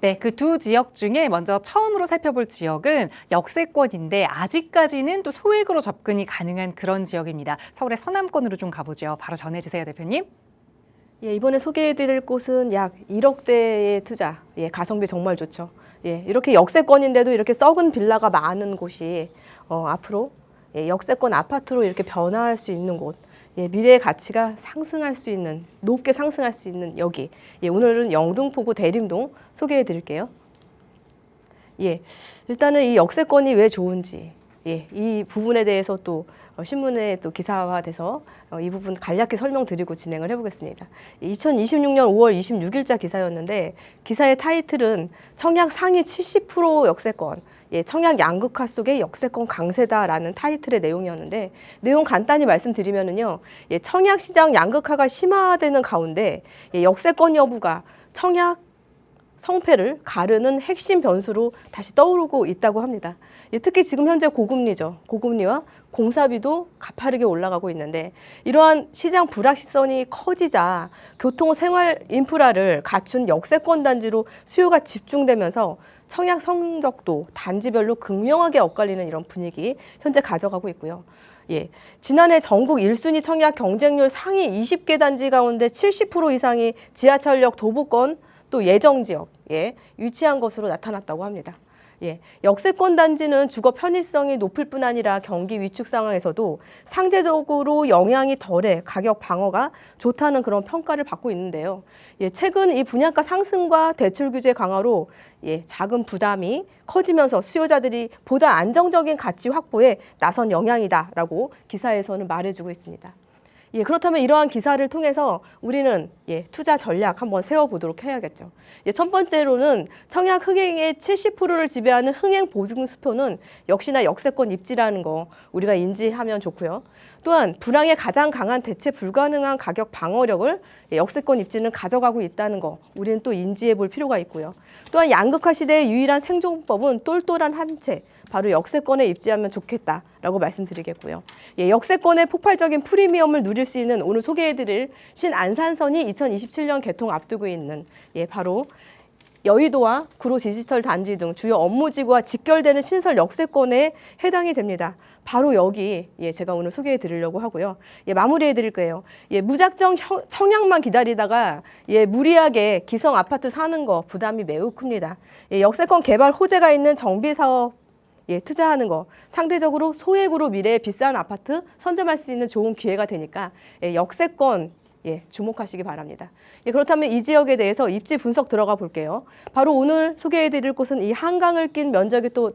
네, 그 두 지역 중에 먼저 처음으로 살펴볼 지역은 역세권인데 아직까지는 또 소액으로 접근이 가능한 그런 지역입니다. 서울의 서남권으로 좀 가보죠. 바로 전해주세요, 대표님. 예, 이번에 소개해드릴 곳은 약 1억대의 투자. 예, 가성비 정말 좋죠. 예, 이렇게 역세권인데도 이렇게 썩은 빌라가 많은 곳이 앞으로 역세권 아파트로 이렇게 변화할 수 있는 곳. 예, 미래의 가치가 상승할 수 있는, 높게 상승할 수 있는 여기. 예, 오늘은 영등포구 대림동 소개해 드릴게요. 예, 일단은 이 역세권이 왜 좋은지, 예, 이 부분에 대해서 또 신문에 또 기사화돼서 이 부분 간략히 설명드리고 진행을 해보겠습니다. 2026년 5월 26일자 기사였는데 기사의 타이틀은 청약 상위 70% 역세권, 예, 청약 양극화 속의 역세권 강세다라는 타이틀의 내용이었는데 내용 간단히 말씀드리면은요, 예, 청약 시장 양극화가 심화되는 가운데 예, 역세권 여부가 청약 성패를 가르는 핵심 변수로 다시 떠오르고 있다고 합니다. 예, 특히 지금 현재 고금리죠. 고금리와 공사비도 가파르게 올라가고 있는데 이러한 시장 불확실성이 커지자 교통 생활 인프라를 갖춘 역세권 단지로 수요가 집중되면서 청약 성적도 단지별로 극명하게 엇갈리는 이런 분위기 현재 가져가고 있고요. 예, 지난해 전국 1순위 청약 경쟁률 상위 20개 단지 가운데 70% 이상이 지하철역 도보권 또 예정 지역에 위치한 것으로 나타났다고 합니다. 예, 역세권 단지는 주거 편의성이 높을 뿐 아니라 경기 위축 상황에서도 상대적으로 영향이 덜해 가격 방어가 좋다는 그런 평가를 받고 있는데요. 예, 최근 이 분양가 상승과 대출 규제 강화로 예, 자금 부담이 커지면서 수요자들이 보다 안정적인 가치 확보에 나선 영향이다라고 기사에서는 말해주고 있습니다. 예, 그렇다면 이러한 기사를 통해서 우리는 예, 투자 전략 한번 세워보도록 해야겠죠. 예, 첫 번째로는 청약 흥행의 70%를 지배하는 흥행 보증 수표는 역시나 역세권 입지라는 거 우리가 인지하면 좋고요. 또한 불황에 가장 강한 대체 불가능한 가격 방어력을 예, 역세권 입지는 가져가고 있다는 거 우리는 또 인지해 볼 필요가 있고요. 또한 양극화 시대의 유일한 생존법은 똘똘한 한 채, 바로 역세권에 입지하면 좋겠다라고 말씀드리겠고요. 예, 역세권의 폭발적인 프리미엄을 누릴 수 있는 오늘 소개해드릴 신안산선이 2027년 개통 앞두고 있는 예, 바로 여의도와 구로 디지털 단지 등 주요 업무지구와 직결되는 신설 역세권에 해당이 됩니다. 바로 여기 예, 제가 오늘 소개해 드리려고 하고요. 예, 마무리해 드릴 거예요. 예, 무작정 청약만 기다리다가 예, 무리하게 기성 아파트 사는 거 부담이 매우 큽니다. 예, 역세권 개발 호재가 있는 정비 사업 예, 투자하는 거 상대적으로 소액으로 미래의 비싼 아파트 선점할 수 있는 좋은 기회가 되니까 예, 역세권 예, 주목하시기 바랍니다. 예, 그렇다면 이 지역에 대해서 입지 분석 들어가 볼게요. 바로 오늘 소개해드릴 곳은 이 한강을 낀 면적이 또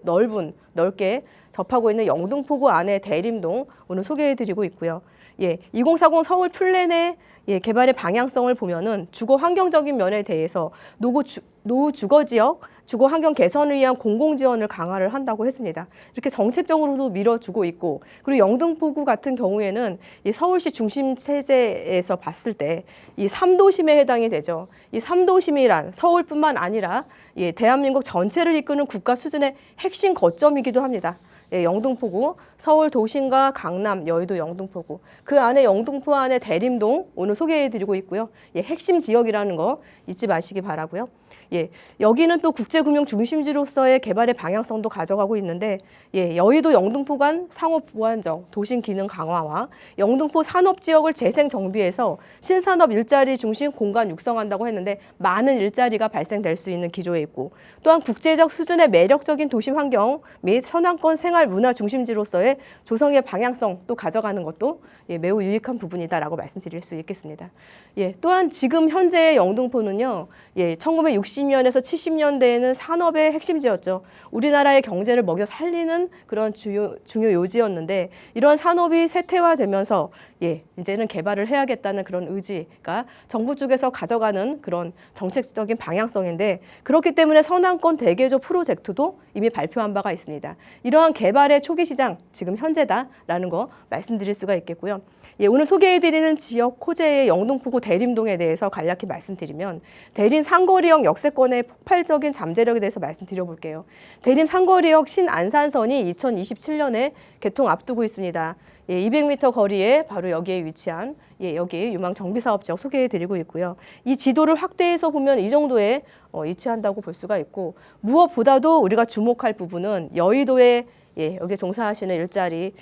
넓게 접하고 있는 영등포구 안에 대림동 오늘 소개해드리고 있고요. 예, 2040 서울 플랜의 예, 개발의 방향성을 보면은 주거 환경적인 면에 대해서 노후 주거 지역 주거 환경 개선을 위한 공공 지원을 강화를 한다고 했습니다. 이렇게 정책적으로도 밀어주고 있고 그리고 영등포구 같은 경우에는 이 서울시 중심 체제에서 봤을 때 이 3도심에 해당이 되죠. 이 3도심이란 서울뿐만 아니라 예, 대한민국 전체를 이끄는 국가 수준의 핵심 거점이기도 합니다. 예, 영등포구, 서울 도심과 강남, 여의도 영등포구. 그 안에 영등포 안에 대림동 오늘 소개해드리고 있고요. 예, 핵심 지역이라는 거 잊지 마시기 바라고요. 예, 여기는 또 국제금융 중심지로서의 개발의 방향성도 가져가고 있는데 예, 여의도 영등포 간 상업 보완적 도심 기능 강화와 영등포 산업 지역을 재생 정비해서 신산업 일자리 중심 공간 육성한다고 했는데 많은 일자리가 발생될 수 있는 기조에 있고 또한 국제적 수준의 매력적인 도심 환경 및 서남권 생활 문화 중심지로서의 조성의 방향성 또 가져가는 것도 예, 매우 유익한 부분이다라고 말씀드릴 수 있겠습니다. 예, 또한 지금 현재의 영등포는요, 예, 1960년에서 70년대에는 산업의 핵심지였죠. 우리나라의 경제를 먹여 살리는 그런 중요 요지였는데 이러한 산업이 세태화되면서 예, 이제는 개발을 해야겠다는 그런 의지가 정부 쪽에서 가져가는 그런 정책적인 방향성인데 그렇기 때문에 서남권 대개조 프로젝트도 이미 발표한 바가 있습니다. 이러한 개발의 초기 시장 지금 현재다라는 거 말씀드릴 수가 있겠고요. 예, 오늘 소개해드리는 지역 호재의 영등포구 대림동에 대해서 간략히 말씀드리면 대림 상거리역 역세권의 폭발적인 잠재력에 대해서 말씀드려볼게요. 대림 상거리역 신안산선이 2027년에 개통 앞두고 있습니다. 예, 200m 거리에 바로 여기에 위치한 여기 유망 정비사업 지역 소개해드리고 있고요. 이 지도를 확대해서 보면 이 정도에 위치한다고 볼 수가 있고 무엇보다도 우리가 주목할 부분은 여의도에 여기 종사하시는 일자리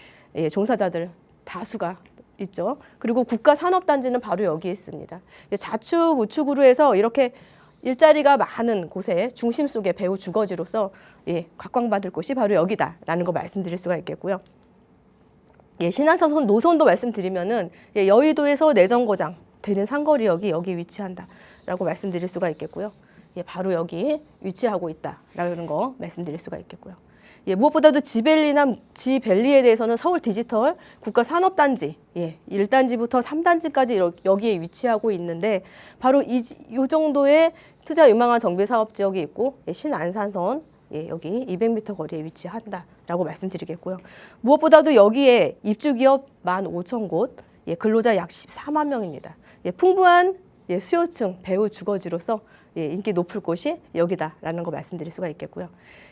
종사자들 다수가 있죠. 그리고 국가산업단지는 바로 여기에 있습니다. 자축, 우축으로 해서 이렇게 일자리가 많은 곳에 중심 속에 배후 주거지로서 각광받을 곳이 바로 여기다라는 거 말씀드릴 수가 있겠고요. 신안선 노선도 말씀드리면은 여의도에서 내정거장, 대림 상거리역이 여기 위치한다라고 말씀드릴 수가 있겠고요. 바로 여기 위치하고 있다라는 거 말씀드릴 수가 있겠고요. 무엇보다도 지벨리에 대해서는 서울 디지털 국가산업단지 1단지부터 3단지까지 여기에 위치하고 있는데 바로 이 정도의 투자 유망한 정비사업 지역이 있고 신안산선 여기 200m 거리에 위치한다라고 말씀드리겠고요. 무엇보다도 여기에 입주기업 15,000곳, 근로자 약 14만 명입니다. 풍부한 수요층 배후 주거지로서 인기 높을 곳이 여기다라는 거 말씀드릴 수가 있겠고요.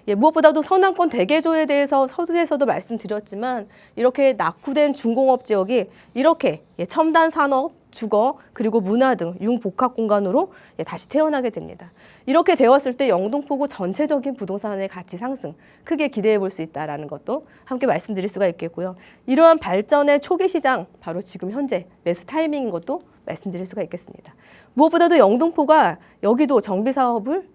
무엇보다도 서남권 대개조에 대해서 서두에서도 말씀드렸지만 이렇게 낙후된 중공업 지역이 이렇게 첨단 산업, 주거, 그리고 문화 등 융복합 공간으로 다시 태어나게 됩니다. 이렇게 되었을 때 영등포구 전체적인 부동산의 가치 상승 크게 기대해 볼 수 있다는 것도 함께 말씀드릴 수가 있겠고요. 이러한 발전의 초기 시장 바로 지금 현재 매수 타이밍인 것도 말씀드릴 수가 있겠습니다. 무엇보다도 영등포가 여기도 정비 사업을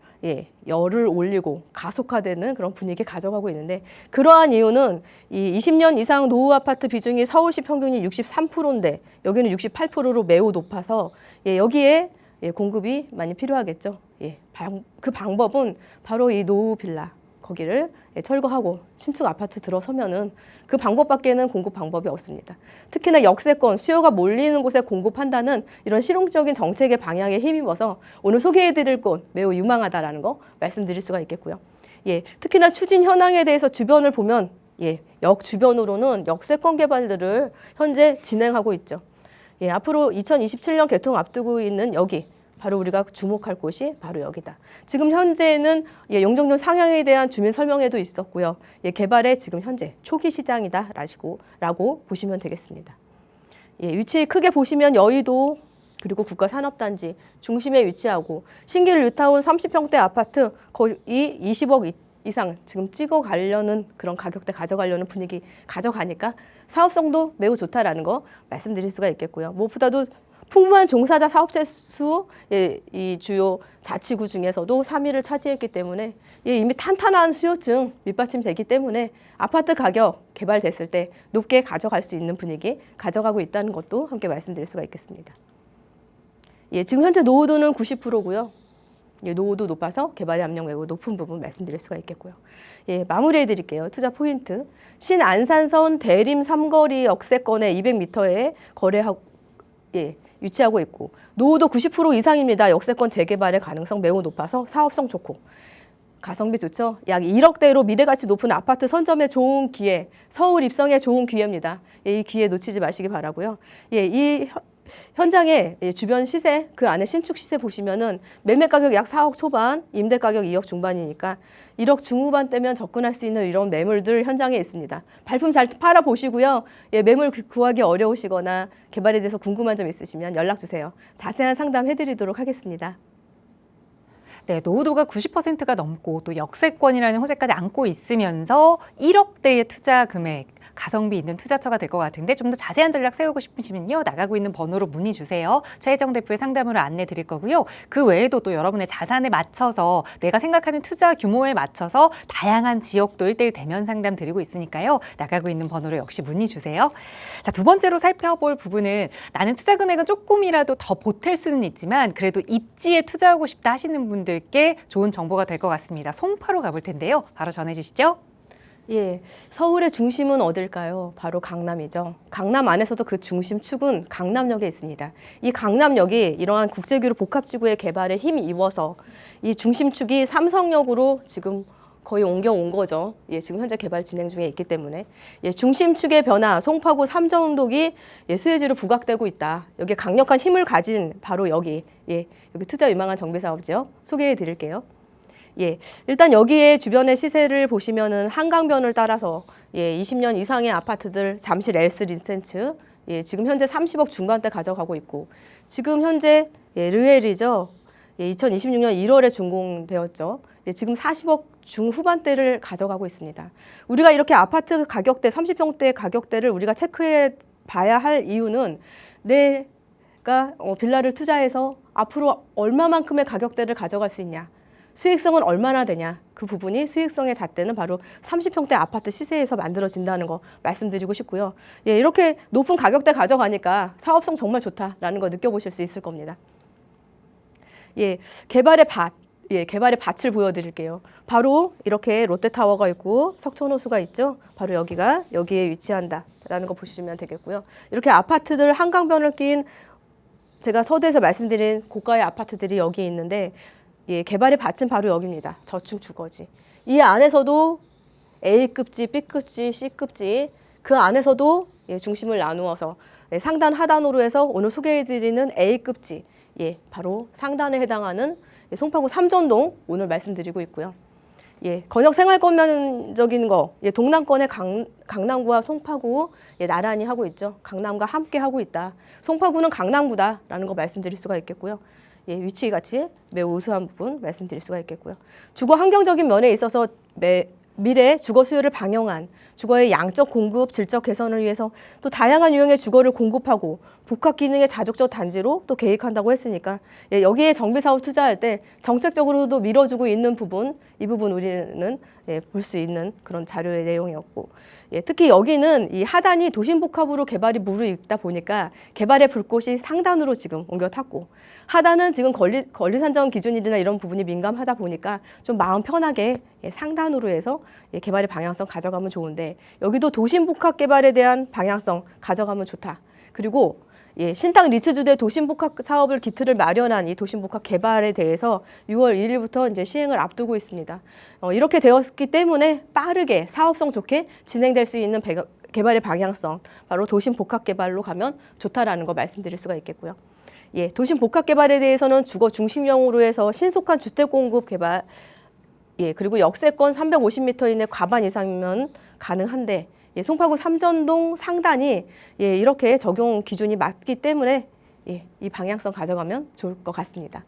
열을 올리고 가속화되는 그런 분위기 가져가고 있는데 그러한 이유는 이 20년 이상 노후 아파트 비중이 서울시 평균이 63%인데 여기는 68%로 매우 높아서 여기에 공급이 많이 필요하겠죠. 그 방법은 바로 이 노후 빌라 거기를 철거하고 신축 아파트 들어서면은 그 방법밖에는 공급 방법이 없습니다. 특히나 역세권, 수요가 몰리는 곳에 공급한다는 이런 실용적인 정책의 방향에 힘입어서 오늘 소개해드릴 곳 매우 유망하다라는 거 말씀드릴 수가 있겠고요. 특히나 추진 현황에 대해서 주변을 보면 역 주변으로는 역세권 개발들을 현재 진행하고 있죠. 앞으로 2027년 개통 앞두고 있는 여기 바로 우리가 주목할 곳이 바로 여기다. 지금 현재는 용적률 상향에 대한 주민 설명회도 있었고요. 개발의 지금 현재 초기 시장이다라고 보시면 되겠습니다. 위치 크게 보시면 여의도 그리고 국가산업단지 중심에 위치하고 신길 뉴타운 30평대 아파트 거의 20억 이상 지금 찍어가려는 그런 가격대 가져가려는 분위기 가져가니까 사업성도 매우 좋다라는 거 말씀드릴 수가 있겠고요. 무엇보다도 풍부한 종사자 사업체 수, 이 주요 자치구 중에서도 3위를 차지했기 때문에 이미 탄탄한 수요층 밑받침되기 때문에 아파트 가격 개발됐을 때 높게 가져갈 수 있는 분위기 가져가고 있다는 것도 함께 말씀드릴 수가 있겠습니다. 지금 현재 노후도는 90%고요. 노후도 높아서 개발의 압력 매우 높은 부분 말씀드릴 수가 있겠고요. 마무리해 드릴게요. 투자 포인트. 신안산선 대림 삼거리 역세권에 200m에 거래하고 위치하고 있고 노후도 90% 이상입니다. 역세권 재개발의 가능성 매우 높아서 사업성 좋고 가성비 좋죠. 약 1억대로 미래가치 높은 아파트 선점에 좋은 기회, 서울 입성에 좋은 기회입니다. 이 기회 놓치지 마시기 바라고요. 이 현장에 주변 시세, 그 안에 신축 시세 보시면은 매매 가격 약 4억 초반, 임대 가격 2억 중반이니까 1억 중후반대면 접근할 수 있는 이런 매물들 현장에 있습니다. 발품 잘 팔아보시고요. 매물 구하기 어려우시거나 개발에 대해서 궁금한 점 있으시면 연락 주세요. 자세한 상담 해드리도록 하겠습니다. 노후도가 90%가 넘고 또 역세권이라는 호재까지 안고 있으면서 1억대의 투자 금액, 가성비 있는 투자처가 될 것 같은데 좀 더 자세한 전략 세우고 싶으시면요. 나가고 있는 번호로 문의 주세요. 최혜정 대표의 상담으로 안내 드릴 거고요. 그 외에도 또 여러분의 자산에 맞춰서 내가 생각하는 투자 규모에 맞춰서 다양한 지역도 1:1 대면 상담 드리고 있으니까요. 나가고 있는 번호로 역시 문의 주세요. 자, 두 번째로 살펴볼 부분은 나는 투자 금액은 조금이라도 더 보탤 수는 있지만 그래도 입지에 투자하고 싶다 하시는 분들께 좋은 정보가 될 것 같습니다. 송파로 가볼 텐데요. 바로 전해주시죠. 서울의 중심은 어딜까요? 바로 강남이죠. 강남 안에서도 그 중심축은 강남역에 있습니다. 이 강남역이 이러한 국제규로 복합지구의 개발에 힘이 입어서 이 중심축이 삼성역으로 지금 거의 옮겨온 거죠. 예, 지금 현재 개발 진행 중에 있기 때문에. 예, 중심축의 변화, 송파구 삼정동이 예, 수혜지로 부각되고 있다. 여기 강력한 힘을 가진 바로 여기, 예, 여기 투자 유망한 정비 사업지역 소개해 드릴게요. 예, 일단 여기에 주변의 시세를 보시면은 한강변을 따라서 예, 20년 이상의 아파트들 잠실 엘스 린센츠 예, 지금 현재 30억 중반대 가져가고 있고 지금 현재 예, 르웰이죠. 예, 2026년 1월에 준공되었죠. 예, 지금 40억 중후반대를 가져가고 있습니다. 우리가 이렇게 아파트 가격대, 30평대 가격대를 우리가 체크해 봐야 할 이유는 내가 빌라를 투자해서 앞으로 얼마만큼의 가격대를 가져갈 수 있냐. 수익성은 얼마나 되냐. 그 부분이 수익성의 잣대는 바로 30평대 아파트 시세에서 만들어진다는 거 말씀드리고 싶고요. 예, 이렇게 높은 가격대 가져가니까 사업성 정말 좋다라는 거 느껴보실 수 있을 겁니다. 예, 개발의 밭을 보여드릴게요. 바로 이렇게 롯데타워가 있고 석촌호수가 있죠. 바로 여기에 위치한다라는 거 보시면 되겠고요. 이렇게 아파트들 한강변을 낀 제가 서두에서 말씀드린 고가의 아파트들이 여기 있는데 예, 개발의 밭은 바로 여기입니다. 저층 주거지. 이 안에서도 A급지, B급지, C급지 그 안에서도 예, 중심을 나누어서 예, 상단 하단으로 해서 오늘 소개해드리는 A급지 예, 바로 상단에 해당하는 송파구 삼전동 오늘 말씀드리고 있고요. 예, 건역 생활권 면적인 거, 예, 동남권의 강남구와 송파구 예, 나란히 하고 있죠. 강남과 함께 하고 있다. 송파구는 강남구다라는 거 말씀드릴 수가 있겠고요. 예, 위치 가치 매우 우수한 부분 말씀드릴 수가 있겠고요. 주거 환경적인 면에 있어서 미래 주거 수요를 방영한 주거의 양적 공급, 질적 개선을 위해서 또 다양한 유형의 주거를 공급하고 복합 기능의 자족적 단지로 또 계획한다고 했으니까 예, 여기에 정비 사업 투자할 때 정책적으로도 밀어주고 있는 부분, 이 부분 우리는 예, 볼 수 있는 그런 자료의 내용이었고 예, 특히 여기는 이 하단이 도심 복합으로 개발이 무르익다 보니까 개발의 불꽃이 상단으로 지금 옮겨 탔고 하단은 지금 권리 산정 기준이나 이런 부분이 민감하다 보니까 좀 마음 편하게 예, 상단으로 해서 예, 개발의 방향성 가져가면 좋은데 여기도 도심 복합 개발에 대한 방향성 가져가면 좋다. 그리고 예, 신탁 리츠주대 도심복합 사업을 기틀을 마련한 이 도심복합 개발에 대해서 6월 1일부터 이제 시행을 앞두고 있습니다. 이렇게 되었기 때문에 빠르게 사업성 좋게 진행될 수 있는 개발의 방향성, 바로 도심복합 개발로 가면 좋다라는 거 말씀드릴 수가 있겠고요. 예, 도심복합 개발에 대해서는 주거 중심형으로 해서 신속한 주택 공급 개발, 예, 그리고 역세권 350m 이내 과반 이상이면 가능한데. 예, 송파구 삼전동 상단이 예, 이렇게 적용 기준이 맞기 때문에 예, 이 방향성 가져가면 좋을 것 같습니다.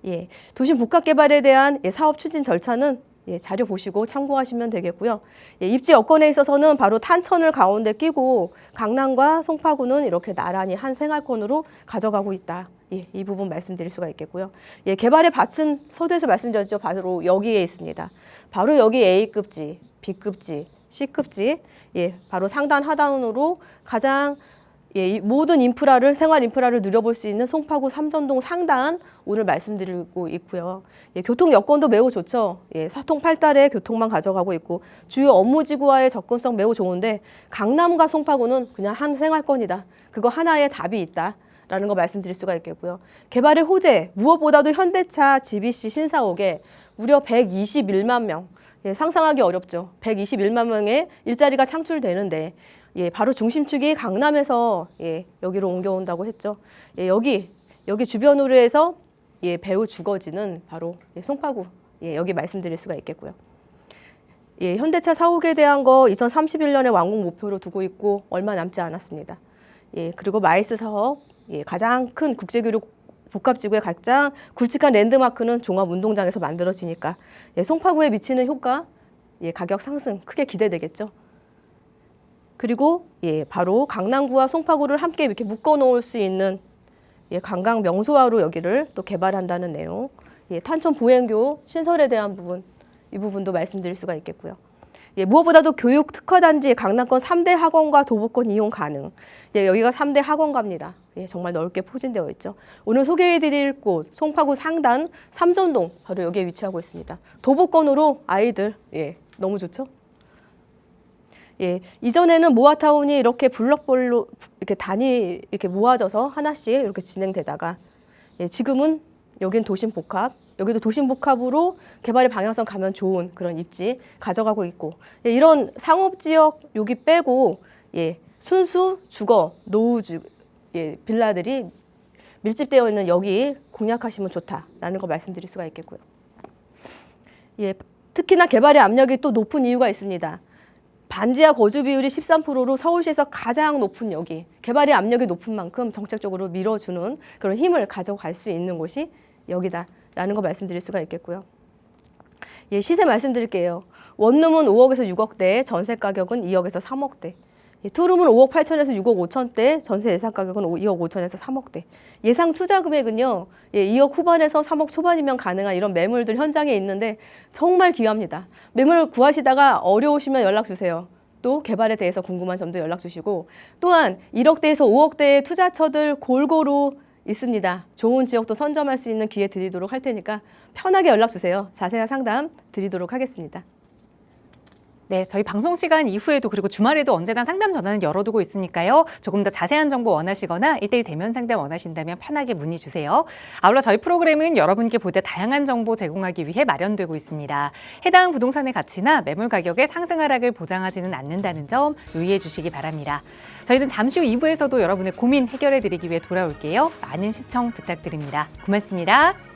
예, 도심 복합 개발에 대한 예, 사업 추진 절차는 예, 자료 보시고 참고하시면 되겠고요. 예, 입지 여건에 있어서는 바로 탄천을 가운데 끼고 강남과 송파구는 이렇게 나란히 한 생활권으로 가져가고 있다. 예, 이 부분 말씀드릴 수가 있겠고요. 예, 개발의 밭은 서두에서 말씀드렸죠. 바로 여기에 있습니다. 바로 여기 A급지, B급지, C급지, 예, 바로 상단 하단으로 가장 예, 이 모든 인프라를 생활 인프라를 누려볼 수 있는 송파구 삼전동 상단 오늘 말씀드리고 있고요. 예, 교통 여건도 매우 좋죠. 예, 사통팔달의 교통만 가져가고 있고 주요 업무지구와의 접근성 매우 좋은데 강남과 송파구는 그냥 한 생활권이다. 그거 하나의 답이 있다. 라는 거 말씀드릴 수가 있겠고요. 개발의 호재, 무엇보다도 현대차 GBC 신사옥에 무려 121만 명, 예, 상상하기 어렵죠. 121만 명의 일자리가 창출되는데 예, 바로 중심축이 강남에서 예, 여기로 옮겨온다고 했죠. 예, 여기 주변으로 해서 예, 배후 주거지는 바로 예, 송파구 예, 여기 말씀드릴 수가 있겠고요. 예, 현대차 사옥에 대한 거 2031년에 완공 목표로 두고 있고 얼마 남지 않았습니다. 예, 그리고 마이스 사업 예, 가장 큰 국제교류 복합지구의 가장 굵직한 랜드마크는 종합운동장에서 만들어지니까 예, 송파구에 미치는 효과, 예, 가격 상승 크게 기대되겠죠. 그리고 예, 바로 강남구와 송파구를 함께 이렇게 묶어놓을 수 있는 예, 관광 명소화로 여기를 또 개발한다는 내용, 예, 탄천 보행교 신설에 대한 부분, 이 부분도 말씀드릴 수가 있겠고요. 예, 무엇보다도 교육 특화단지 강남권 3대 학원과 도보권 이용 가능. 예, 여기가 3대 학원가입니다. 예, 정말 넓게 포진되어 있죠. 오늘 소개해드릴 곳 송파구 상단 삼전동 바로 여기에 위치하고 있습니다. 도보권으로 아이들 예, 너무 좋죠. 예, 이전에는 모아타운이 이렇게 블럭별로 이렇게 단위 이렇게 모아져서 하나씩 이렇게 진행되다가 예, 지금은 여긴 도심복합, 여기도 도심복합으로 개발의 방향성 가면 좋은 그런 입지 가져가고 있고, 예, 이런 상업지역 여기 빼고 예, 순수 주거, 노후주 예, 빌라들이 밀집되어 있는 여기 공략하시면 좋다라는 거 말씀드릴 수가 있겠고요. 예, 특히나 개발의 압력이 또 높은 이유가 있습니다. 반지하 거주 비율이 13%로 서울시에서 가장 높은 여기, 개발의 압력이 높은 만큼 정책적으로 밀어주는 그런 힘을 가져갈 수 있는 곳이 여기다라는 거 말씀드릴 수가 있겠고요. 예, 시세 말씀드릴게요. 원룸은 5억에서 6억대, 전세 가격은 2억에서 3억대. 예, 투룸은 5억 8천에서 6억 5천대, 전세 예상 가격은 2억 5천에서 3억대. 예상 투자 금액은요, 예, 2억 후반에서 3억 초반이면 가능한 이런 매물들 현장에 있는데 정말 귀합니다. 매물 구하시다가 어려우시면 연락 주세요. 또 개발에 대해서 궁금한 점도 연락 주시고, 또한 1억대에서 5억대의 투자처들 골고루 있습니다. 좋은 지역도 선점할 수 있는 기회 드리도록 할 테니까 편하게 연락 주세요. 자세한 상담 드리도록 하겠습니다. 네, 저희 방송 시간 이후에도 그리고 주말에도 언제나 상담 전화는 열어두고 있으니까요. 조금 더 자세한 정보 원하시거나 1:1 대면 상담 원하신다면 편하게 문의 주세요. 아울러 저희 프로그램은 여러분께 보다 다양한 정보 제공하기 위해 마련되고 있습니다. 해당 부동산의 가치나 매물 가격의 상승 하락을 보장하지는 않는다는 점 유의해 주시기 바랍니다. 저희는 잠시 후 2부에서도 여러분의 고민 해결해 드리기 위해 돌아올게요. 많은 시청 부탁드립니다. 고맙습니다.